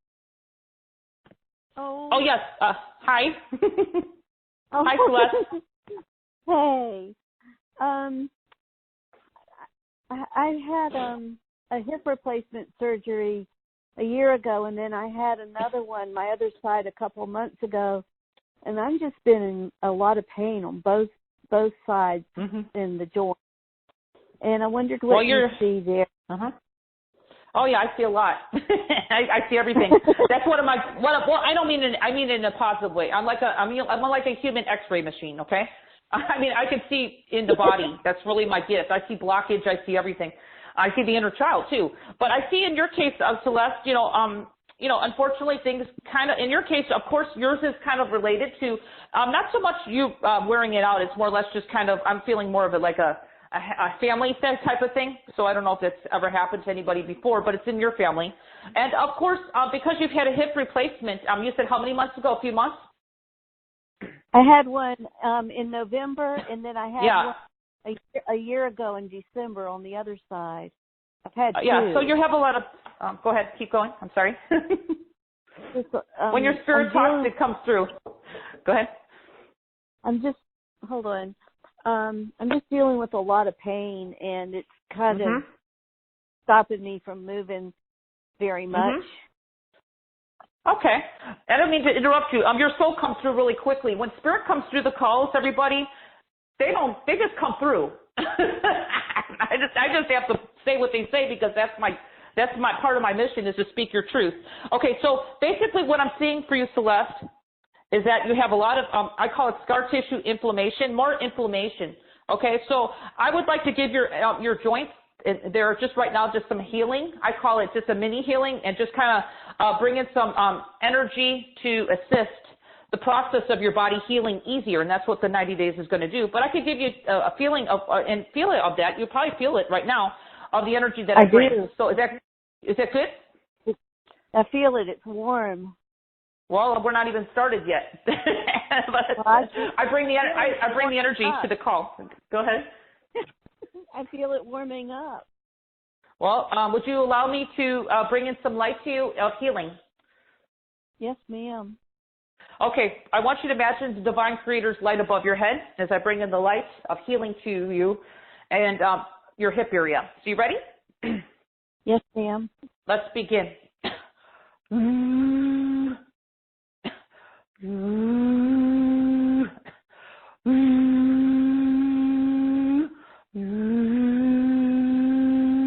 Oh yes. Hi. Hi, Celeste. Hey. I had a hip replacement surgery a year ago, and then I had another one, my other side, a couple months ago, and I've just been in a lot of pain on both sides in the joint. And I wondered what you see there. Oh yeah, I see a lot. I see everything. That's one of my. Well, I don't mean I mean it in a positive way. I'm like a human X-ray machine. Okay. I mean, I can see in the body. That's really my gift. I see blockage. I see everything. I see the inner child too. But I see in your case, Celeste, unfortunately things kind of, in your case, of course, yours is kind of related to, not so much you wearing it out. It's more or less just kind of, I'm feeling more of it like a family type of thing. So I don't know if that's ever happened to anybody before, but it's in your family. And of course, because you've had a hip replacement, you said how many months ago? A few months? I had one in November, and then I had one a year ago in December on the other side. I've had two. Yeah, so you have a lot of, go ahead, keep going. I'm sorry. When your spirit talks, it comes through. Go ahead. Hold on. I'm just dealing with a lot of pain, and it's kind of stopping me from moving very much. Okay. I don't mean to interrupt you. Your soul comes through really quickly. When spirit comes through the calls, everybody, they just come through. I just have to say what they say because that's my part of my mission is to speak your truth. Okay, so basically what I'm seeing for you, Celeste, is that you have a lot of, I call it scar tissue inflammation, more inflammation. Okay, so I would like to give your joints, there are just right now just some healing. I call it just a mini healing and just kind of bring in some energy to assist the process of your body healing easier, and that's what the 90 days is going to do. But I could give you a feeling of, and feel it of that. You probably feel it right now of the energy that I bring. Do. So is that good? I feel it. It's warm. Well, we're not even started yet. But I bring the energy to the call. Go ahead. I feel it warming up. Well, would you allow me to bring in some light to you of healing? Yes, ma'am. Okay, I want you to imagine the divine creator's light above your head as I bring in the light of healing to you and your hip area. So you ready? Yes, ma'am. Let's begin.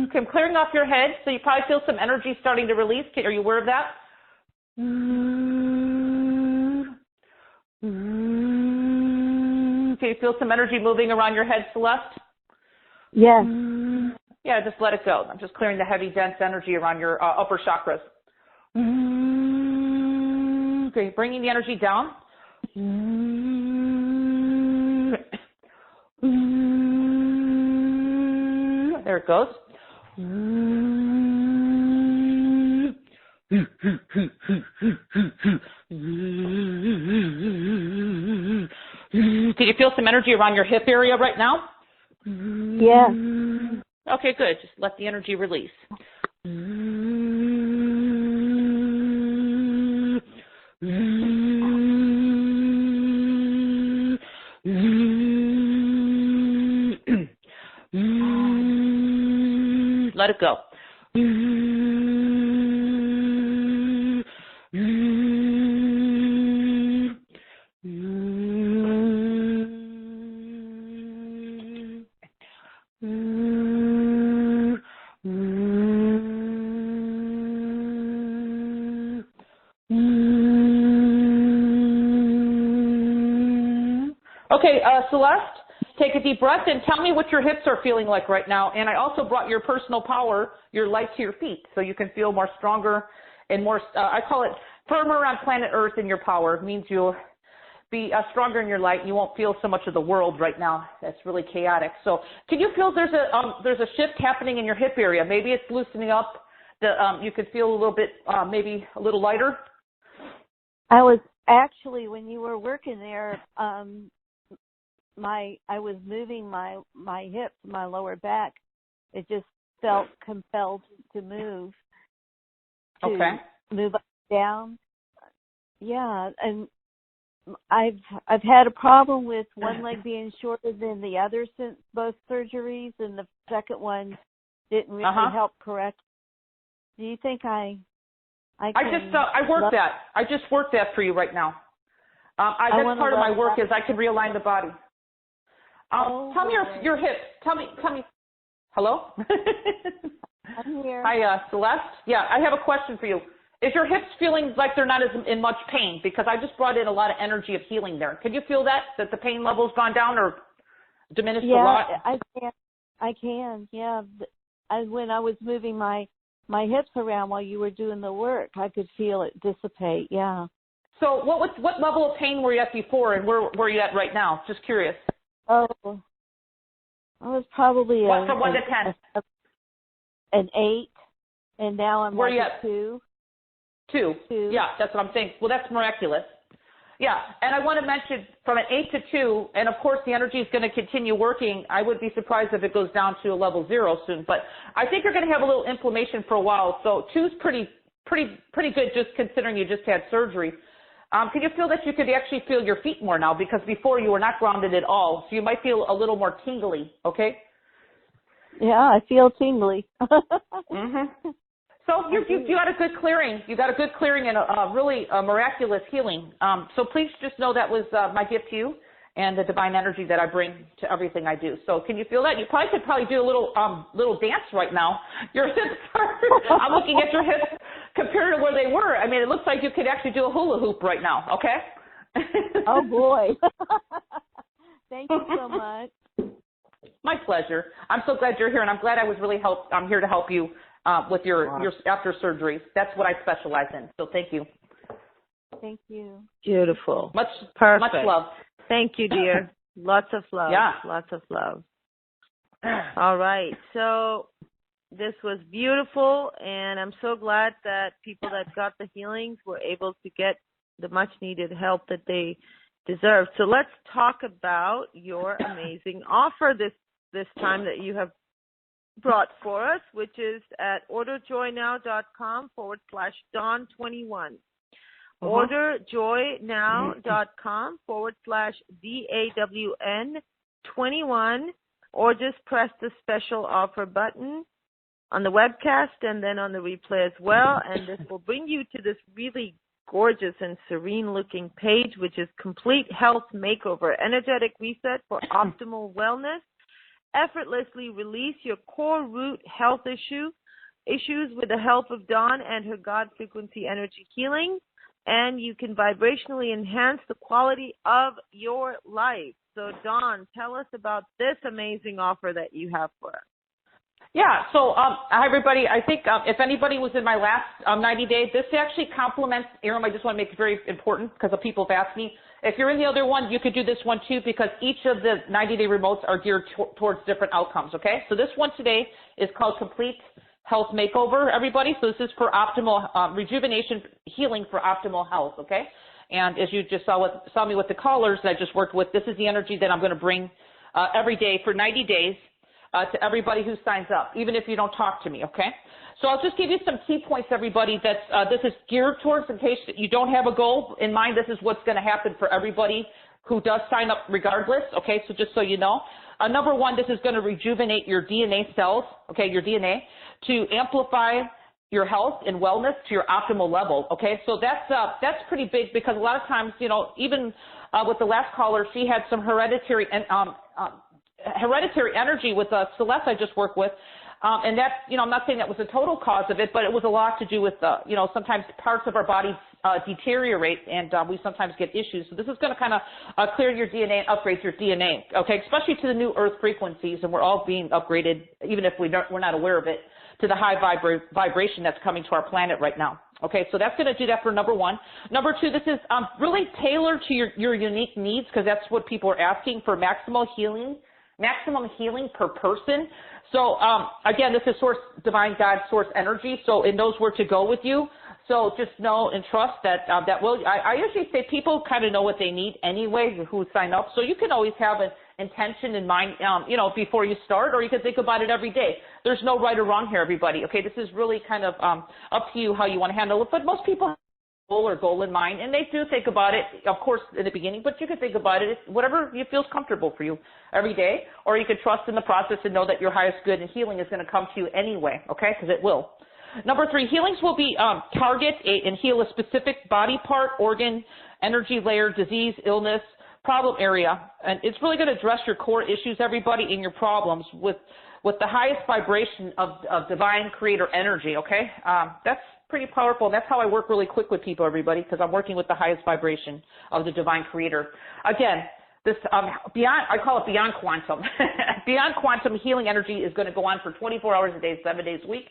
Okay, I'm clearing off your head, so you probably feel some energy starting to release. Are you aware of that? Okay, you feel some energy moving around your head, Celeste? Yes. Yeah, just let it go. I'm just clearing the heavy, dense energy around your upper chakras. Okay, bringing the energy down. There it goes. Can you feel some energy around your hip area right now? Yeah. Okay, good. Just let the energy release. Let it go. Okay, Celeste, take a deep breath and tell me what your hips are feeling like right now. And I also brought your personal power, your light to your feet, so you can feel more stronger and more, I call it firmer on planet Earth in your power. It means you'll be stronger in your light. You won't feel so much of the world right now. That's really chaotic. So can you feel there's a shift happening in your hip area? Maybe it's loosening up. You could feel a little bit, maybe a little lighter. I was actually, when you were working there, I was moving my hips, my lower back. It just felt compelled to move. Move up and down. Yeah, and I've had a problem with one leg being shorter than the other since both surgeries, and the second one didn't really help correct. Do you think I worked that. I just worked that for you right now. That's part of my work is I can realign the body. Tell me your hips. Tell me. Hello? I'm here. Hi, Celeste. Yeah, I have a question for you. Is your hips feeling like they're not as in much pain? Because I just brought in a lot of energy of healing there. Can you feel that the pain level's gone down or diminished a lot? Yeah, I can. Yeah. When I was moving my hips around while you were doing the work, I could feel it dissipate. Yeah. So what level of pain were you at before, and where are you at right now? Just curious. Oh, I was probably from 1 to 10? An 8, and now I'm where like at? 2. 2. Yeah, that's what I'm saying. Well, that's miraculous. Yeah, and I want to mention from an 8 to 2, and of course the energy is going to continue working. I would be surprised if it goes down to a level 0 soon, but I think you're going to have a little inflammation for a while. So 2's pretty good, just considering you just had surgery. Can you feel that you could actually feel your feet more now? Because before you were not grounded at all, so you might feel a little more tingly. Okay. Yeah, I feel tingly. So you got a good clearing. You got a good clearing and a really miraculous healing. So please just know that was my gift to you and the divine energy that I bring to everything I do. So can you feel that? You could do a little dance right now. Your hips are, I'm looking at your hips compared to where they were. I mean, it looks like you could actually do a hula hoop right now. Okay. Oh boy. Thank you so much. My pleasure. I'm so glad you're here, and I'm glad I was really I'm here to help you with your after surgeries. That's what I specialize in. So thank you. Thank you. Beautiful. Much love. Thank you, dear. Lots of love. Yeah. Lots of love. All right. So this was beautiful, and I'm so glad that people that got the healings were able to get the much needed help that they deserve. So let's talk about your amazing offer this time that you have brought for us, which is at orderjoynow.com /Dawn21. Orderjoynow.com /DAWN21, or just press the special offer button on the webcast and then on the replay as well. And this will bring you to this really gorgeous and serene looking page, which is Complete Health Makeover, energetic reset for optimal wellness. Effortlessly release your core root health issues with the help of Dawn and her God frequency energy healing, and you can vibrationally enhance the quality of your life. So Dawn, tell us about this amazing offer that you have for us. Yeah, so hi everybody. I think if anybody was in my last 90 days, this actually complements, Aram, I just want to make it very important because people have asked me. If you're in the other one, you could do this one too because each of the 90-day remotes are geared towards different outcomes, okay? So this one today is called Complete Health Makeover, everybody. So this is for optimal rejuvenation, healing for optimal health, okay? And as you just saw me with the callers that I just worked with, this is the energy that I'm going to bring every day for 90 days to everybody who signs up, even if you don't talk to me, okay? So I'll just give you some key points, everybody, that this is geared towards in case you don't have a goal in mind. This is what's going to happen for everybody who does sign up regardless, okay? So just so you know. Number one, this is going to rejuvenate your DNA cells, okay, your DNA, to amplify your health and wellness to your optimal level, okay? So that's pretty big because a lot of times, you know, even with the last caller, she had some hereditary energy with Celeste I just worked with. And that, you know, I'm not saying that was the total cause of it, but it was a lot to do with, you know, sometimes parts of our body deteriorate and we sometimes get issues. So this is going to kind of clear your DNA and upgrade your DNA, okay, especially to the new earth frequencies. And we're all being upgraded, even if we're not aware of it, to the high vibration that's coming to our planet right now. Okay, so that's going to do that for number one. Number two, this is really tailored to your unique needs, because that's what people are asking for, maximum healing per person. So again, this is source, divine God, source energy, so it knows where to go with you. So just know and trust that that will. I usually say people kind of know what they need anyway who sign up. So you can always have an intention in mind, before you start, or you can think about it every day. There's no right or wrong here, everybody. Okay, this is really kind of up to you how you want to handle it. But most people have a goal in mind, and they do think about it, of course, in the beginning. But you can think about it whatever you feels comfortable for you every day, or you can trust in the process and know that your highest good and healing is going to come to you anyway. Okay, because it will. Number three, healings will be target and heal a specific body part, organ, energy layer, disease, illness, problem area. And it's really going to address your core issues, everybody, in your problems with the highest vibration of divine creator energy, okay? That's pretty powerful. And that's how I work really quick with people, everybody, because I'm working with the highest vibration of the divine creator. Again, this beyond, I call it beyond quantum. Beyond quantum healing energy is going to go on for 24 hours a day, 7 days a week.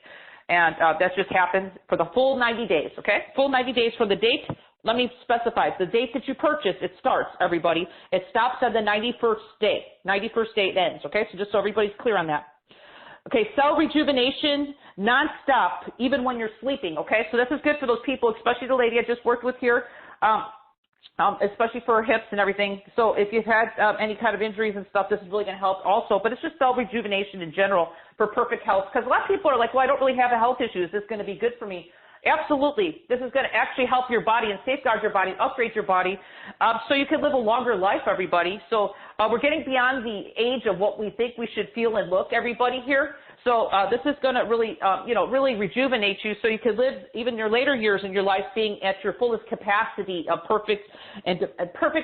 And that just happens for the full 90 days, okay? Full 90 days from the date. Let me specify. The date that you purchase, it starts, everybody. It stops at the 91st day. 91st day it ends, okay? So just so everybody's clear on that. Okay, cell rejuvenation, nonstop, even when you're sleeping, okay? So this is good for those people, especially the lady I just worked with here, especially for her hips and everything. So if you've had any kind of injuries and stuff, this is really going to help also. But it's just cell rejuvenation in general for perfect health. Because a lot of people are like, well, I don't really have a health issue. Is this going to be good for me? Absolutely. This is going to actually help your body and safeguard your body, upgrade your body, so you can live a longer life, everybody. So we're getting beyond the age of what we think we should feel and look, everybody here. So this is going to really, really rejuvenate you so you can live even your later years in your life being at your fullest capacity of perfect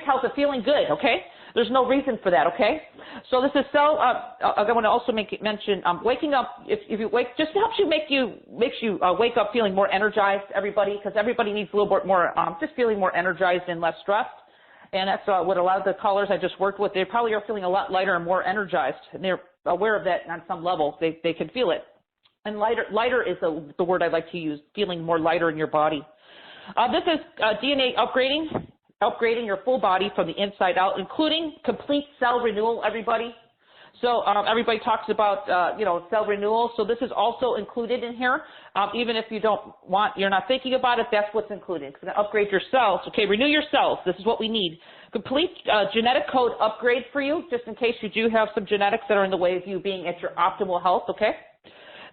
health and feeling good, okay? There's no reason for that, okay? So this is I want to also mention waking up. If you wake, just helps you makes you wake up feeling more energized, everybody, because everybody needs a little bit more, just feeling more energized and less stressed. And that's what a lot of the callers I just worked with, they probably are feeling a lot lighter and more energized. And they're aware of that on some level. They can feel it. And lighter is the word I like to use, feeling more lighter in your body. This is DNA upgrading your full body from the inside out, including complete cell renewal, everybody. So everybody talks about, cell renewal. So this is also included in here. Even if you're not thinking about it, that's what's included. It's going to upgrade your cells. Okay, renew your cells. This is what we need. Complete genetic code upgrade for you, just in case you do have some genetics that are in the way of you being at your optimal health, okay?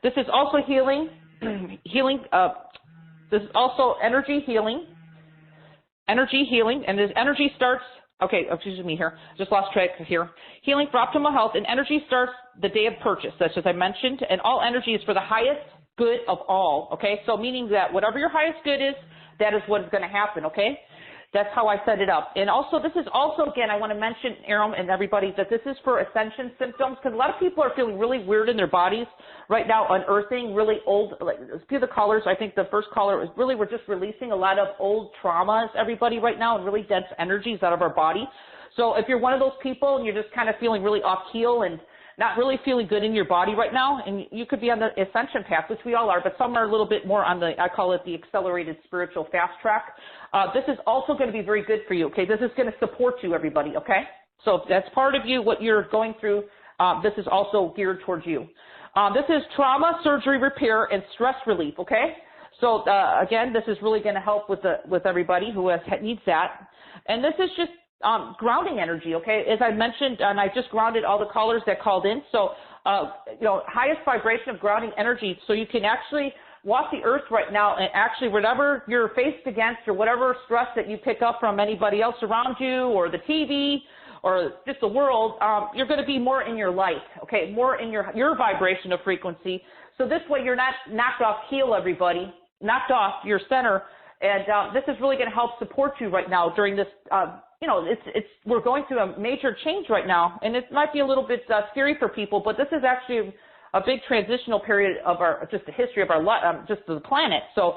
This is also healing. This is also energy healing. Energy healing, and this energy starts, okay, excuse me here, just lost track here. Healing for optimal health, and energy starts the day of purchase, that's as I mentioned, and all energy is for the highest good of all, okay? So meaning that whatever your highest good is, that is what is going to happen, okay? That's how I set it up. And also, this is also, again, I want to mention, Aram and everybody, that this is for ascension symptoms, because a lot of people are feeling really weird in their bodies right now, unearthing really old, like a few of the callers, I think the first caller was really, we're just releasing a lot of old traumas, everybody, right now, and really dense energies out of our body. So if you're one of those people and you're just kind of feeling really off keel and not really feeling good in your body right now, and you could be on the ascension path, which we all are, but some are a little bit more on the, I call it the accelerated spiritual fast track. This is also going to be very good for you, okay? This is going to support you, everybody, okay? So if that's part of you, what you're going through, this is also geared towards you. This is trauma, surgery, repair, and stress relief, okay? So again, this is really going to help with everybody who needs that. And this is just grounding energy, okay? As I mentioned, and I just grounded all the callers that called in. So, highest vibration of grounding energy. So you can actually walk the earth right now and actually whatever you're faced against or whatever stress that you pick up from anybody else around you or the TV or just the world, you're going to be more in your light, okay? More in your vibration of frequency. So this way you're not knocked off keel, everybody, knocked off your center. And this is really going to help support you right now during this, we're going through a major change right now, and it might be a little bit scary for people, but this is actually a big transitional period of just the history of our life, just the planet. So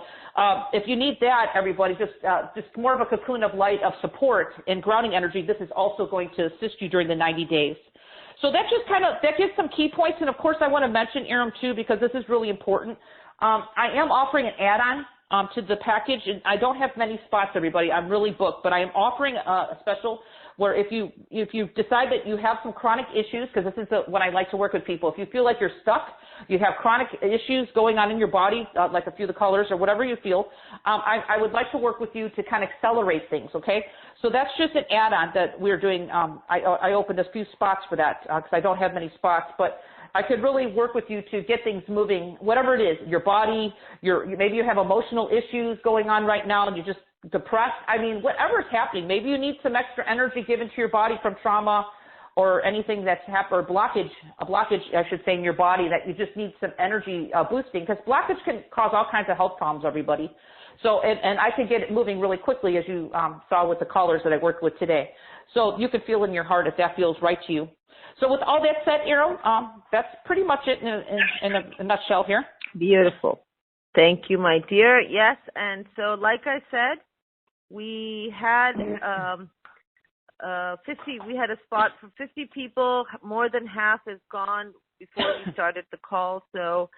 if you need that, everybody, just more of a cocoon of light of support and grounding energy, this is also going to assist you during the 90 days. So that gives some key points, and of course I want to mention Aram too, because this is really important. I am offering an add-on to the package. And I don't have many spots, everybody. I'm really booked, but I am offering a special where if you decide that you have some chronic issues, because this is what I like to work with people. If you feel like you're stuck, you have chronic issues going on in your body, like a few of the colors or whatever you feel, I would like to work with you to kind of accelerate things, okay? So that's just an add-on that we're doing. I opened a few spots for that because I don't have many spots, but I could really work with you to get things moving, whatever it is, your body, maybe you have emotional issues going on right now and you're just depressed. I mean, whatever is happening, maybe you need some extra energy given to your body from trauma or anything that's happened, or a blockage, I should say, in your body that you just need some energy boosting, because blockage can cause all kinds of health problems, everybody. So, and I can get it moving really quickly, as you saw with the callers that I worked with today. So you can feel in your heart if that feels right to you. So with all that said, Aaron, that's pretty much it in a nutshell here. Beautiful. Thank you, my dear. Yes, and so like I said, we had 50. We had a spot for 50 people. More than half is gone before we started the call. So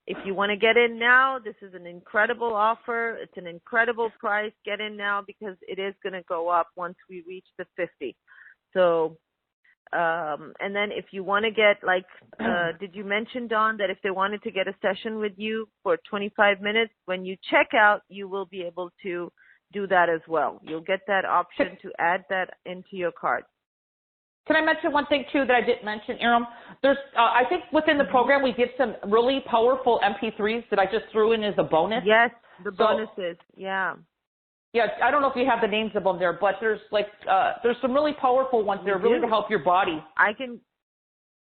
if you want to get in now, this is an incredible offer. It's an incredible price. Get in now because it is going to go up once we reach the 50. So, and then if you want to get did you mention, Dawn, that if they wanted to get a session with you for 25 minutes, when you check out, you will be able to do that as well. You'll get that option to add that into your cart. Can I mention one thing, too, that I didn't mention, Aram? There's, I think within the program we give some really powerful MP3s that I just threw in as a bonus. Yes, the bonuses, yeah. Yeah, I don't know if you have the names of them there, but there's there's some really powerful ones that are really to help your body.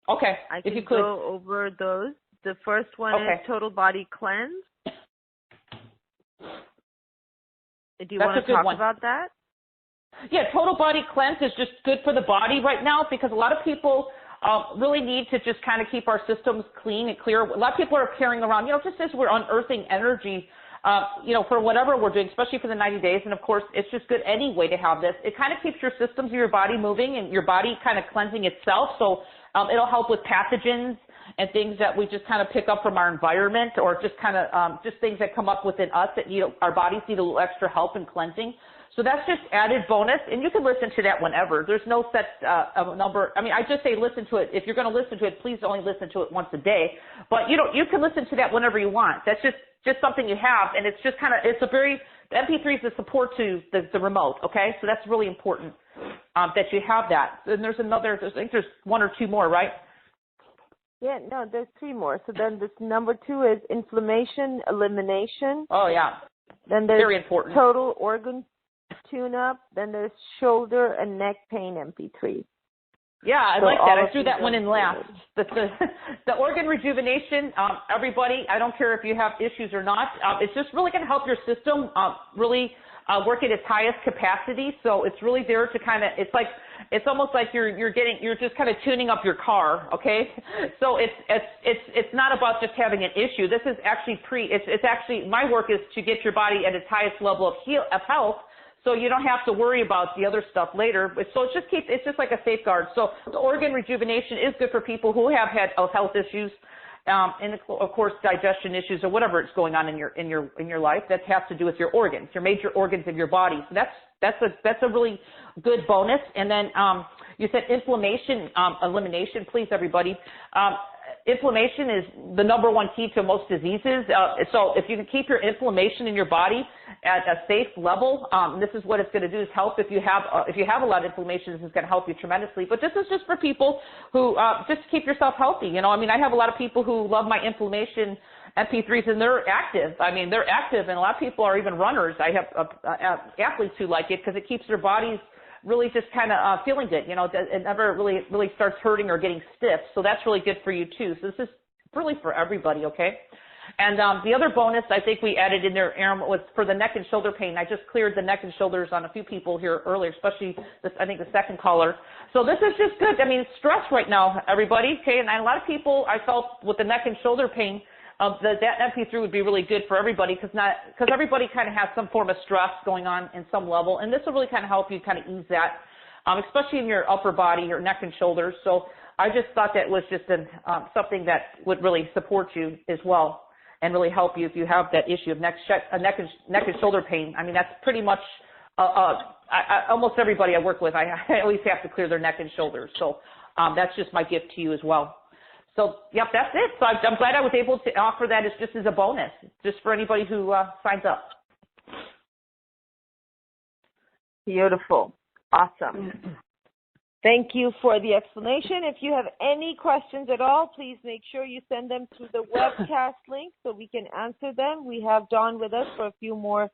Okay, if you could go over those. The first one is Total Body Cleanse. Do you want to talk about that? Yeah, Total Body Cleanse is just good for the body right now because a lot of people really need to just kind of keep our systems clean and clear. A lot of people are carrying around, just as we're unearthing energy, for whatever we're doing, especially for the 90 days. And, of course, it's just good anyway to have this. It kind of keeps your systems of your body moving and your body kind of cleansing itself. So it'll help with pathogens and things that we just kind of pick up from our environment or just kind of just things that come up within us that our bodies need a little extra help in cleansing. So that's just added bonus, and you can listen to that whenever. There's no set number. I mean, I just say listen to it. If you're going to listen to it, please only listen to it once a day. But you can listen to that whenever you want. That's just something you have, and it's just kind of the MP3 is the support to the remote. Okay, so that's really important that you have that. And there's I think there's one or two more, right? Yeah, no, there's three more. So then this number 2 is inflammation elimination. Oh yeah. Then there's very important. Total organ tune-up, then there's shoulder and neck pain MP3. Yeah, I like that. I threw that one in last. The organ rejuvenation, everybody, I don't care if you have issues or not, it's just really going to help your system really work at its highest capacity. So it's really there to kind of, it's almost like you're just kind of tuning up your car, okay? So it's not about just having an issue. This is actually it's actually, my work is to get your body at its highest level of health, so you don't have to worry about the other stuff later. So it's just like a safeguard. So the organ rejuvenation is good for people who have had health issues, and of course digestion issues or whatever is going on in your life that has to do with your organs, your major organs of your body. So that's a really good bonus. And then you said inflammation elimination. Please, everybody. Inflammation is the number one key to most diseases. So if you can keep your inflammation in your body at a safe level, this is what it's going to do is help. If you have a lot of inflammation, this is going to help you tremendously. But this is just for people who just keep yourself healthy. I mean, I have a lot of people who love my inflammation MP3s, and they're active. I mean, they're active, and a lot of people are even runners. I have athletes who like it because it keeps their bodies really just kind of feeling good. It never really starts hurting or getting stiff. So that's really good for you too. So this is really for everybody, okay? And the other bonus I think we added in there, Aaron, was for the neck and shoulder pain. I just cleared the neck and shoulders on a few people here earlier, especially I think the second caller. So this is just good. I mean, it's stress right now, everybody, okay? And a lot of people I felt with the neck and shoulder pain, that MP3 would be really good for everybody because everybody kind of has some form of stress going on in some level, and this will really kind of help you kind of ease that, especially in your upper body, your neck and shoulders. So I just thought that was just something that would really support you as well. and really help you if you have that issue of neck and shoulder pain. I mean, that's pretty much almost everybody I work with, I always have to clear their neck and shoulders. So that's just my gift to you as well. So, yep, that's it. So I'm glad I was able to offer that just as a bonus, just for anybody who signs up. Beautiful. Awesome. Thank you for the explanation. If you have any questions at all, please make sure you send them to the webcast link so we can answer them. We have Dawn with us for a few more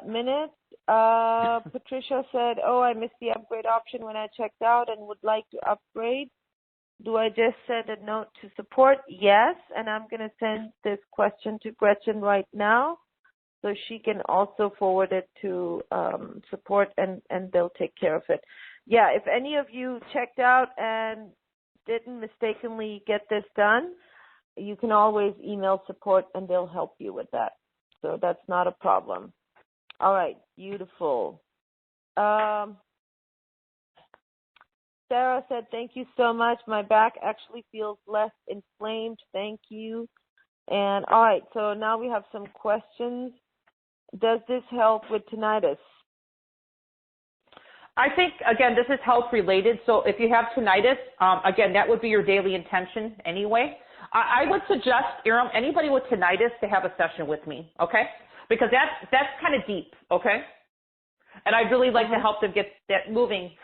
minutes. Patricia said, I missed the upgrade option when I checked out and would like to upgrade. Do I just send a note to support? Yes, and I'm going to send this question to Gretchen right now so she can also forward it to support, and they'll take care of it. Yeah, if any of you checked out and didn't mistakenly get this done, you can always email support and they'll help you with that. So that's not a problem. All right, beautiful. Sarah said, thank you so much. My back actually feels less inflamed. Thank you. And all right, so now we have some questions. Does this help with tinnitus? I think, again, this is health related. So if you have tinnitus, again, that would be your daily intention anyway. I would suggest, Iram, anybody with tinnitus to have a session with me, okay? Because that's kind of deep, okay? And I'd really like to help them get that moving.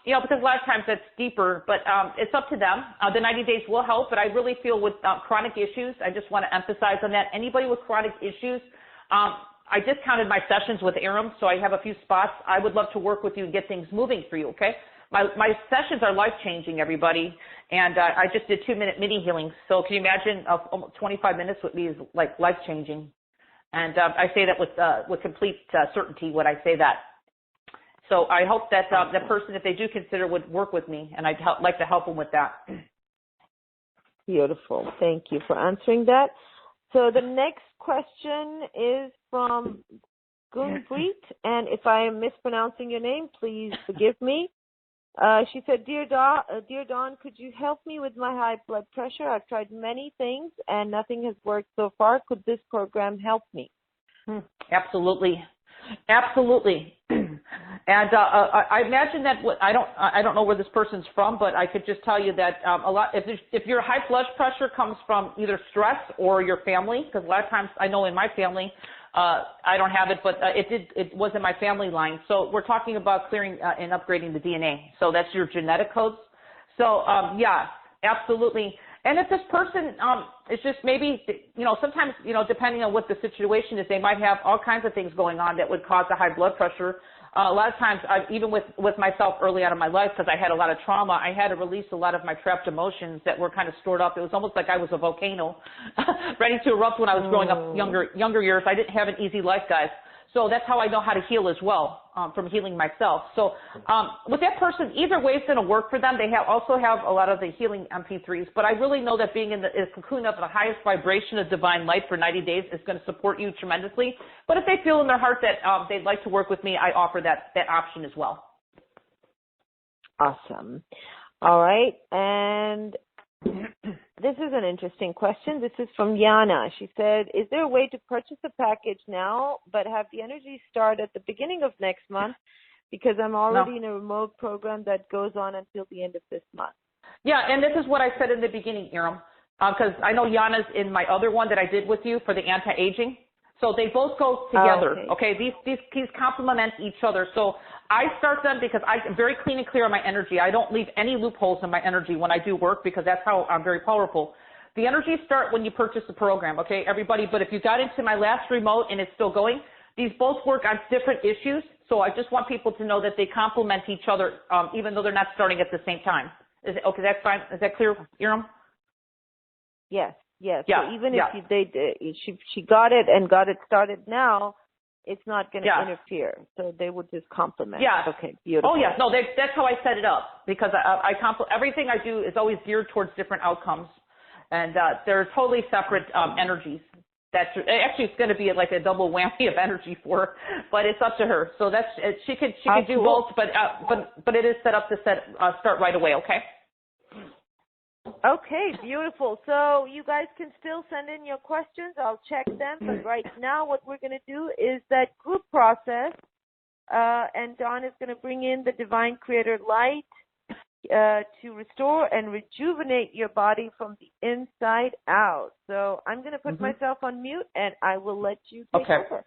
Because a lot of times that's deeper, but it's up to them. The 90 days will help, but I really feel with chronic issues, I just want to emphasize on that. Anybody with chronic issues, I discounted my sessions with Aram, so I have a few spots. I would love to work with you and get things moving for you, okay? My sessions are life-changing, everybody, and I just did 2-minute mini healings. So can you imagine 25 minutes with me is like life-changing? And I say that with complete certainty when I say that. So I hope that that person, if they do consider, would work with me, and I'd like to help them with that. Beautiful. Thank you for answering that. So the next question is from Gunpreet, and if I am mispronouncing your name, please forgive me. She said, Dear Dawn, could you help me with my high blood pressure? I've tried many things, and nothing has worked so far. Could this program help me? Absolutely. Absolutely. And I imagine that I don't know where this person's from, but I could just tell you that a lot if your high blood pressure comes from either stress or your family, because a lot of times I know in my family I don't have it, but it was in my family line. So we're talking about clearing and upgrading the DNA. So that's your genetic codes. So yeah, absolutely. And if this person is just maybe, sometimes, depending on what the situation is, they might have all kinds of things going on that would cause the high blood pressure. A lot of times, even with myself early on in my life, because I had a lot of trauma, I had to release a lot of my trapped emotions that were kind of stored up. It was almost like I was a volcano ready to erupt when I was growing up younger years. I didn't have an easy life, guys. So that's how I know how to heal as well, from healing myself. So with that person, either way is going to work for them. They also have a lot of the healing MP3s, but I really know that being in the cocoon of the highest vibration of divine light for 90 days is going to support you tremendously. But if they feel in their heart that they'd like to work with me, I offer that option as well. Awesome. All right. And this is an interesting question. This is from Yana. She said, is there a way to purchase a package now but have the energy start at the beginning of next month because I'm already in a remote program that goes on until the end of this month? Yeah, and this is what I said in the beginning, Iram, because I know Yana's in my other one that I did with you for the anti-aging. So they both go together, okay? These complement each other. So I start them because I'm very clean and clear on my energy. I don't leave any loopholes in my energy when I do work because that's how I'm very powerful. The energies start when you purchase the program, okay, everybody? But if you got into my last remote and it's still going, these both work on different issues. So I just want people to know that they complement each other, even though they're not starting at the same time. Okay, that's fine. Is that clear, Iram? Yes. Yes. Yeah, so even if she got it and got it started now, it's not going to interfere. So they would just complement. Yeah. Okay. Beautiful. Oh yeah. No, that's how I set it up because everything I do is always geared towards different outcomes, and they're totally separate energies. It's going to be like a double whammy of energy for her, but it's up to her. So she could do both, but it is set up to start right away. Okay. Okay, beautiful. So you guys can still send in your questions. I'll check them. But right now what we're going to do is that group process, and Dawn is going to bring in the Divine Creator Light to restore and rejuvenate your body from the inside out. So I'm going to put myself on mute, and I will let you take over.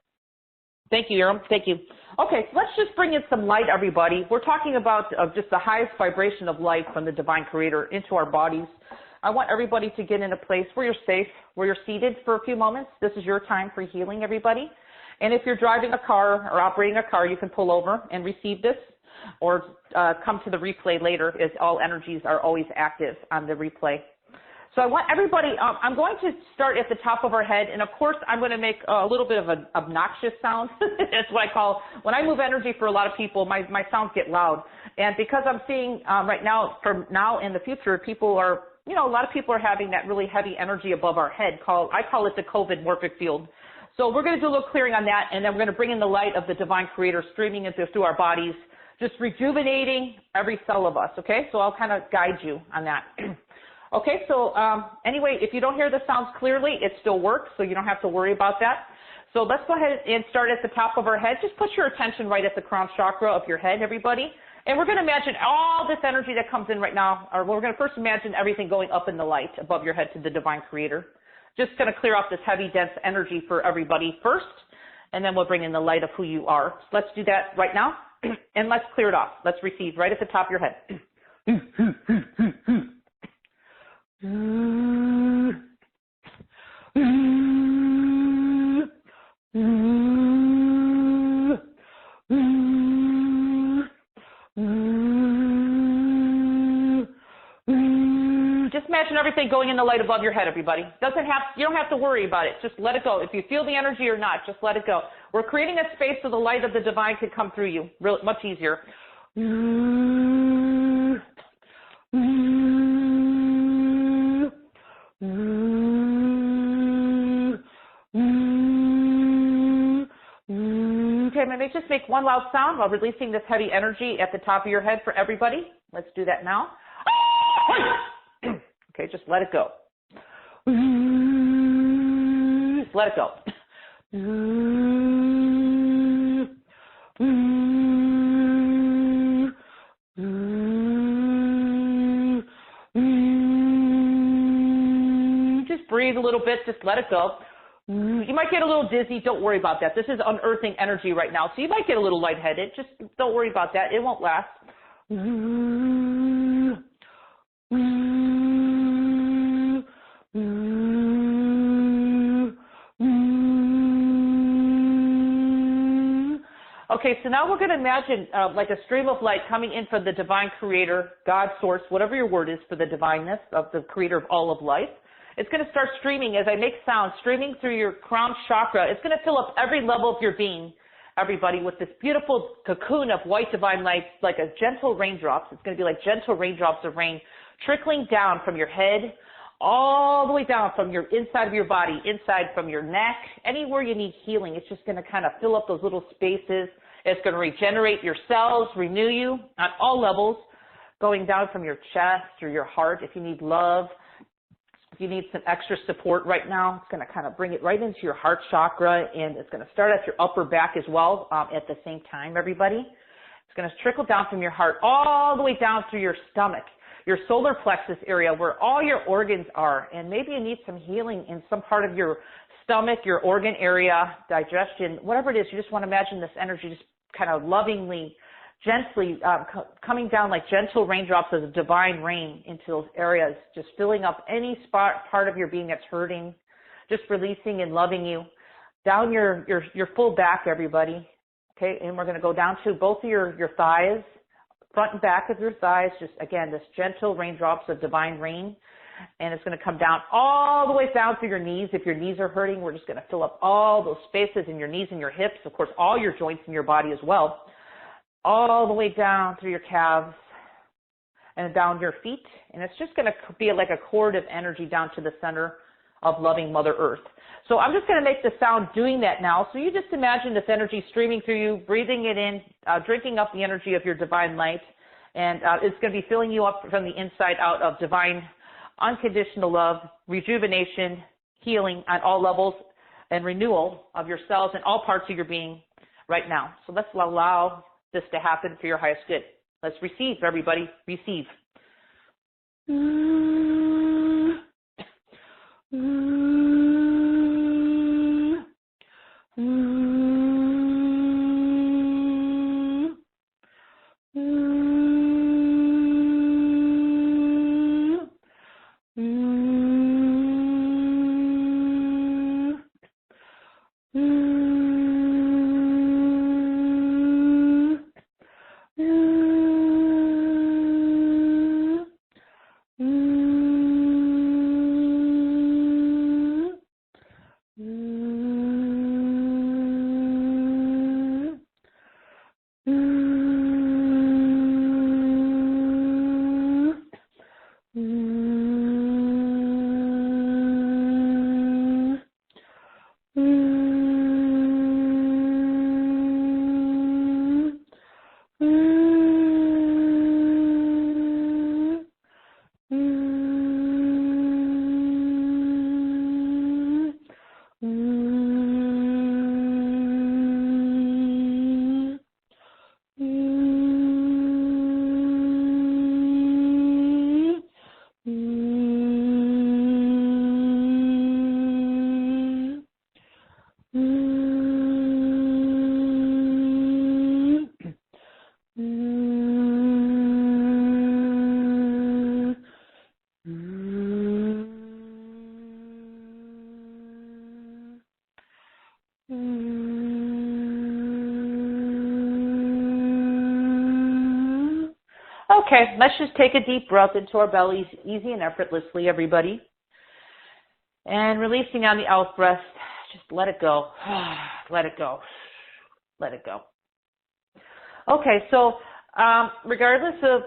Thank you, Yoram. Thank you. Okay, so let's just bring in some light, everybody. We're talking about just the highest vibration of light from the Divine Creator into our bodies. I want everybody to get in a place where you're safe, where you're seated for a few moments. This is your time for healing, everybody. And if you're driving a car or operating a car, you can pull over and receive this, or come to the replay later, as all energies are always active on the replay. So I want everybody, I'm going to start at the top of our head, and of course I'm going to make a little bit of an obnoxious sound. That's what I call, when I move energy for a lot of people, my sounds get loud. And because I'm seeing right now, from now in the future, people are, a lot of people are having that really heavy energy above our head. I call it the COVID morphic field. So we're going to do a little clearing on that, and then we're going to bring in the light of the Divine Creator streaming through our bodies, just rejuvenating every cell of us, okay? So I'll kind of guide you on that. Okay, so anyway, if you don't hear the sounds clearly, it still works, so you don't have to worry about that. So let's go ahead and start at the top of our head. Just put your attention right at the crown chakra of your head, everybody. And we're going to imagine all this energy that comes in right now, or we're going to first imagine everything going up in the light above your head to the Divine Creator. Just going to clear out this heavy, dense energy for everybody first, and then we'll bring in the light of who you are. So let's do that right now, and let's clear it off. Let's receive right at the top of your head. Just imagine everything going in the light above your head, everybody. You don't have to worry about it. Just let it go. If you feel the energy or not, just let it go. We're creating a space so the light of the divine can come through you. Much easier. Okay, maybe just make one loud sound while releasing this heavy energy at the top of your head for everybody. Let's do that now. Okay, just let it go. Just let it go. Just breathe a little bit, just let it go. You might get a little dizzy. Don't worry about that. This is unearthing energy right now, so you might get a little lightheaded. Just don't worry about that. It won't last. Okay, so now we're going to imagine like a stream of light coming in from the Divine Creator, God, Source, whatever your word is for the divineness of the Creator of all of life. It's going to start streaming as I make sound, streaming through your crown chakra. It's going to fill up every level of your being, everybody, with this beautiful cocoon of white divine light, like a gentle raindrops. It's going to be like gentle raindrops of rain trickling down from your head, all the way down from your inside of your body, inside from your neck, anywhere you need healing. It's just going to kind of fill up those little spaces. It's going to regenerate your cells, renew you on all levels, going down from your chest through your heart. If you need love, if you need some extra support right now, it's going to kind of bring it right into your heart chakra, and it's going to start at your upper back as well at the same time, everybody. It's going to trickle down from your heart all the way down through your stomach, your solar plexus area where all your organs are, and maybe you need some healing in some part of your stomach, your organ area, digestion, whatever it is. You just want to imagine this energy just kind of lovingly, gently coming down like gentle raindrops of divine rain into those areas, just filling up any part of your being that's hurting, just releasing and loving you. Down your full back, everybody. Okay, and we're going to go down to both of your thighs, front and back of your thighs, just again, this gentle raindrops of divine rain. And it's going to come down all the way down through your knees. If your knees are hurting, we're just going to fill up all those spaces in your knees and your hips, of course, all your joints in your body as well, all the way down through your calves and down your feet. And it's just going to be like a cord of energy down to the center of loving Mother Earth. So I'm just going to make the sound doing that now. So you just imagine this energy streaming through you, breathing it in, drinking up the energy of your divine light. And it's going to be filling you up from the inside out of divine unconditional love, rejuvenation, healing on all levels, and renewal of yourselves and all parts of your being right now. So let's allow this to happen for your highest good. Let's receive, everybody. Receive. Okay, let's just take a deep breath into our bellies, easy and effortlessly, everybody. And releasing on the out breath, just let it go. Let it go. Let it go. Okay, so regardless of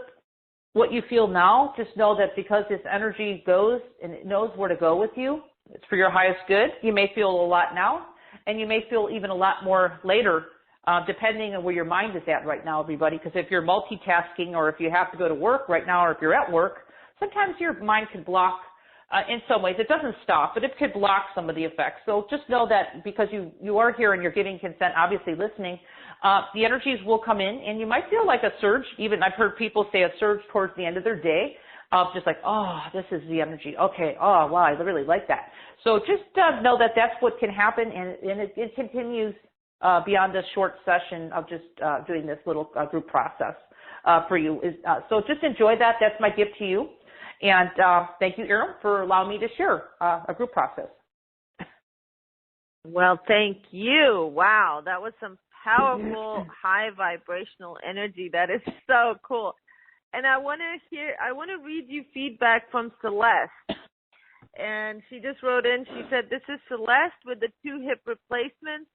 what you feel now, just know that because this energy goes and it knows where to go with you, it's for your highest good. You may feel a lot now, and you may feel even a lot more later, depending on where your mind is at right now, everybody. Because if you're multitasking or if you have to go to work right now or if you're at work, sometimes your mind can block in some ways. It doesn't stop, but it could block some of the effects. So just know that because you are here and you're giving consent, obviously listening, the energies will come in and you might feel like a surge. Even I've heard people say a surge towards the end of their day of just like, oh, this is the energy. Okay, oh, wow, I really like that. So just know that that's what can happen, and it continues beyond this short session of just doing this little group process for you. So just enjoy that. That's my gift to you. And thank you, Erin, for allowing me to share a group process. Well, thank you. Wow, that was some powerful, high vibrational energy. That is so cool. And I want to read you feedback from Celeste. And she just wrote in, she said, this is Celeste with the 2 hip replacements.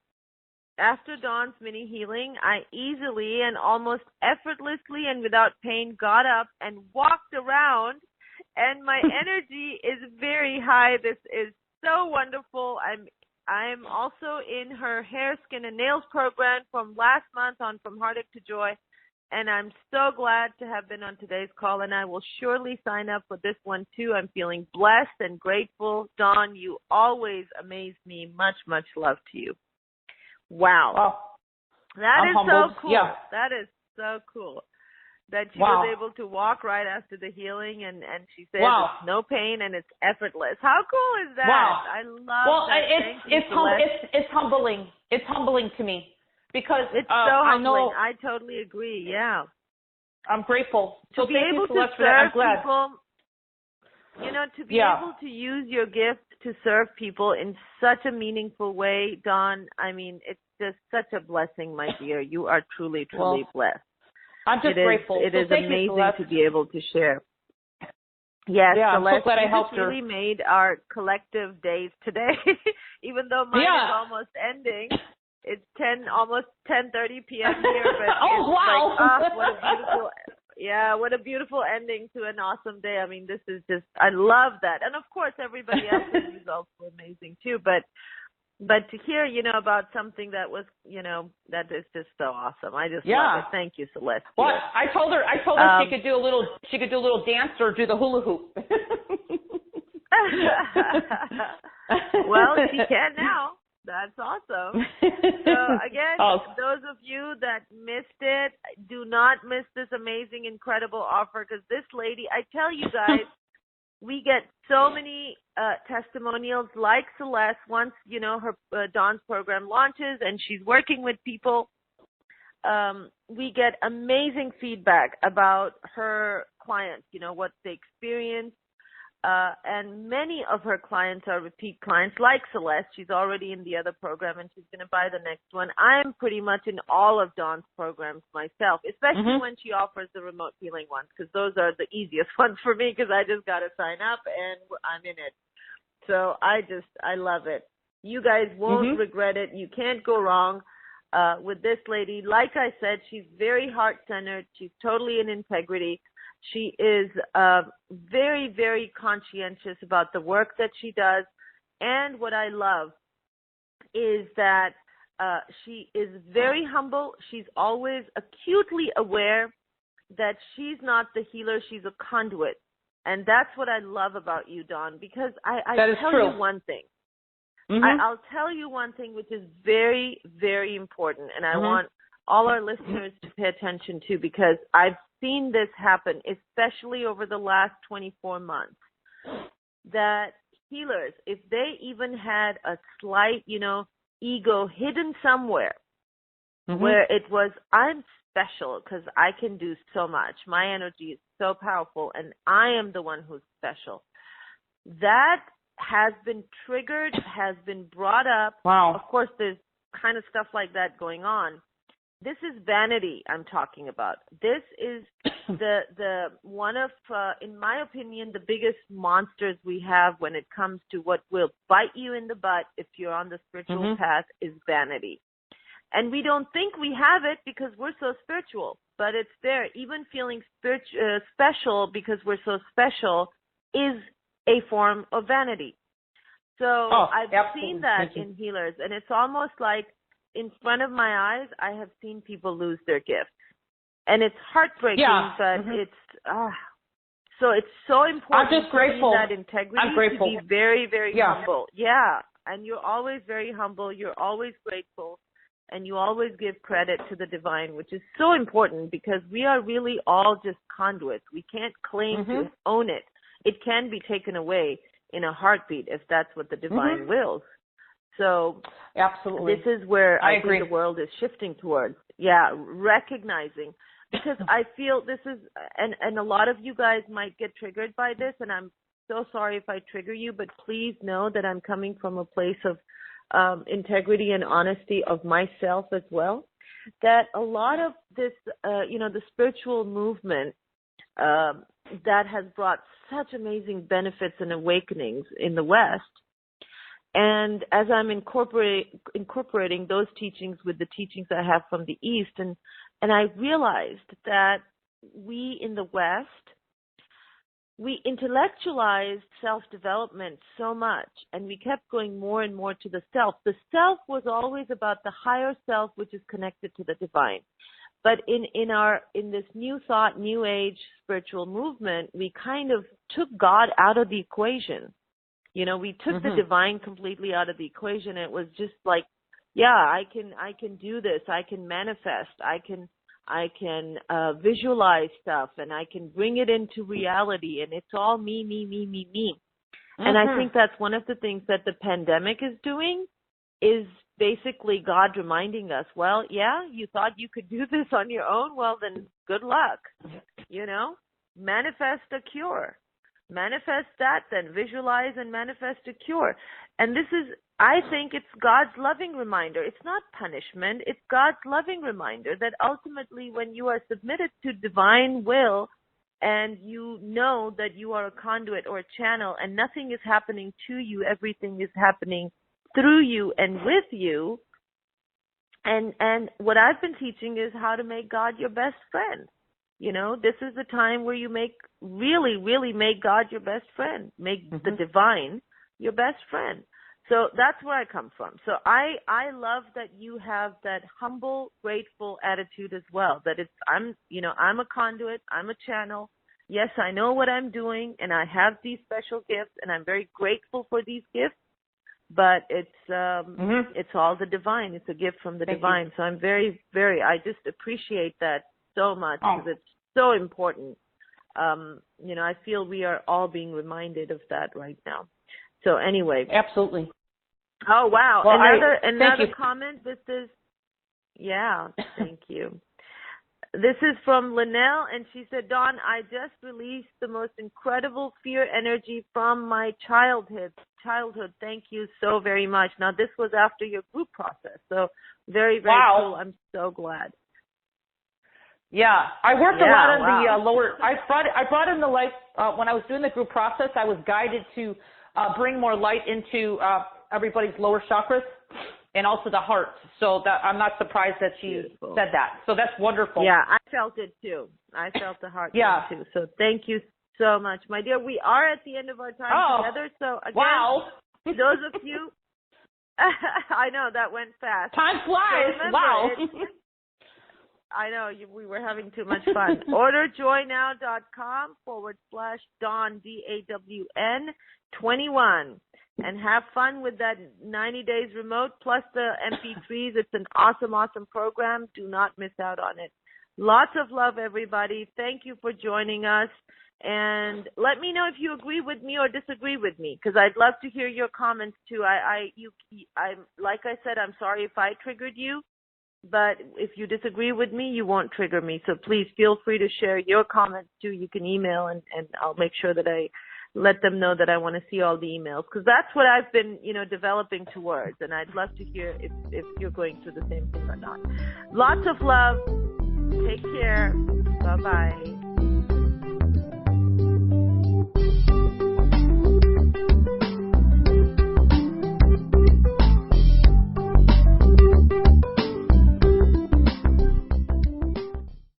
After Dawn's mini healing, I easily and almost effortlessly and without pain got up and walked around, and my energy is very high. This is so wonderful. I'm also in her hair, skin, and nails program from last month on From Heartache to Joy, and I'm so glad to have been on today's call, and I will surely sign up for this one too. I'm feeling blessed and grateful. Dawn, you always amaze me. Much, much love to you. Wow. Oh, that is humbled. so cool. Yeah. That is so cool. That she Wow. was able to walk right after the healing, and she said Wow. it's no pain and it's effortless. How cool is that? Wow. I love that. It's humbling. It's humbling to me because it's so humbling. I totally agree. Yeah. I'm grateful. So to be able to serve people, to be able to use your gift to serve people in such a meaningful way, Dawn, I mean, it's just such a blessing, my dear. You are truly, truly blessed. I'm just grateful. It is amazing to be able to share. Yes, yeah, Celeste, I'm so glad I helped her. Really made our collective days today, even though mine is almost ending. It's almost 10:30 p.m. here, but oh, wow. what a beautiful ending to an awesome day. I mean, this is just, I love that. And of course, everybody else's results were amazing too. But But to hear, about something that was, that is just so awesome. I just love it. Thank you, Celeste. Well, I told her she could do a little dance or do the hula hoop. Well, she can now. That's awesome. So again, those of you that missed it, do not miss this amazing, incredible offer, because this lady, I tell you guys, we get so many testimonials like Celeste once, her Dawn's program launches and she's working with people. We get amazing feedback about her clients, what they experience. And many of her clients are repeat clients like Celeste. She's already in the other program and she's going to buy the next one. I'm pretty much in all of Dawn's programs myself, especially when she offers the remote healing ones, because those are the easiest ones for me, because I just got to sign up and I'm in it. So I love it. You guys won't regret it. You can't go wrong with this lady. Like I said, she's very heart-centered. She's totally in integrity. She is very, very conscientious about the work that she does. And what I love is that she is very humble. She's always acutely aware that she's not the healer. She's a conduit. And that's what I love about you, Dawn, because I tell you one thing. I'll tell you one thing which is very, very important. And I want all our listeners to pay attention to, because I've seen this happen, especially over the last 24 months, that healers, if they even had a slight, ego hidden somewhere, where it was, I'm special because I can do so much. My energy is so powerful and I am the one who's special. That has been triggered, has been brought up. Wow. Of course, there's kind of stuff like that going on. This is vanity I'm talking about. This is the one of, in my opinion, the biggest monsters we have when it comes to what will bite you in the butt if you're on the spiritual path is vanity. And we don't think we have it because we're so spiritual, but it's there. Even feeling special because we're so special is a form of vanity. So I've seen that in healers, and it's almost like, in front of my eyes, I have seen people lose their gifts. And it's heartbreaking, but it's, so it's so important I'm just grateful. That integrity, I'm grateful. to be very, very humble. Yeah, and you're always very humble. You're always grateful. And you always give credit to the divine, which is so important, because we are really all just conduits. We can't claim to own it. It can be taken away in a heartbeat if that's what the divine wills. So absolutely, this is where I agree. think the world is shifting towards. Yeah, recognizing, because I feel this is, and a lot of you guys might get triggered by this, and I'm so sorry if I trigger you, but please know that I'm coming from a place of integrity and honesty of myself as well. That a lot of this, the spiritual movement that has brought such amazing benefits and awakenings in the West. And as I'm incorporating those teachings with the teachings I have from the East, and I realized that we in the West, we intellectualized self-development so much, and we kept going more and more to the self. The self was always about the higher self, which is connected to the divine. But in this new thought, new age spiritual movement, we kind of took God out of the equation. We took the divine completely out of the equation. It was just like, I can do this. I can manifest. I can visualize stuff, and I can bring it into reality. And it's all me, me, me, me, me. And I think that's one of the things that the pandemic is doing, is basically God reminding us, well, you thought you could do this on your own. Well, then good luck. Manifest a cure. Manifest that, then visualize and manifest a cure. And this is, I think it's God's loving reminder. It's not punishment. It's God's loving reminder that ultimately when you are submitted to divine will and you know that you are a conduit or a channel and nothing is happening to you, everything is happening through you and with you. And what I've been teaching is how to make God your best friend. This is the time where you really, really make God your best friend. Make the divine your best friend. So that's where I come from. So I love that you have that humble, grateful attitude as well. That I'm a conduit, I'm a channel. Yes, I know what I'm doing, and I have these special gifts, and I'm very grateful for these gifts. But it's all the divine. It's a gift from the divine. You. So I'm very, very. I just appreciate that so much because it's so important. I feel we are all being reminded of that right now. So anyway. Absolutely. Oh, wow. Well, another comment. This is, thank you. This is from Linnell, and she said, Dawn, I just released the most incredible fear energy from my childhood. Thank you so very much. Now, this was after your group process, so very, very cool. I'm so glad. Yeah, I worked a lot in the lower. I brought in the light when I was doing the group process. I was guided to bring more light into everybody's lower chakras and also the heart. So that I'm not surprised that she said that. So that's wonderful. Yeah, I felt it too. I felt the heart too. So thank you so much, my dear. We are at the end of our time together. So again, those of you, I know that went fast. Time flies. So I know we were having too much fun. OrderJoyNow.com/Dawn DAWN21 and have fun with that 90 days remote plus the MP3s. It's an awesome, awesome program. Do not miss out on it. Lots of love, everybody. Thank you for joining us. And let me know if you agree with me or disagree with me, because I'd love to hear your comments too. Like I said, I'm sorry if I triggered you. But if you disagree with me, you won't trigger me. So please feel free to share your comments too. You can email and I'll make sure that I let them know that I want to see all the emails, because that's what I've been, developing towards. And I'd love to hear if you're going through the same thing or not. Lots of love. Take care. Bye-bye.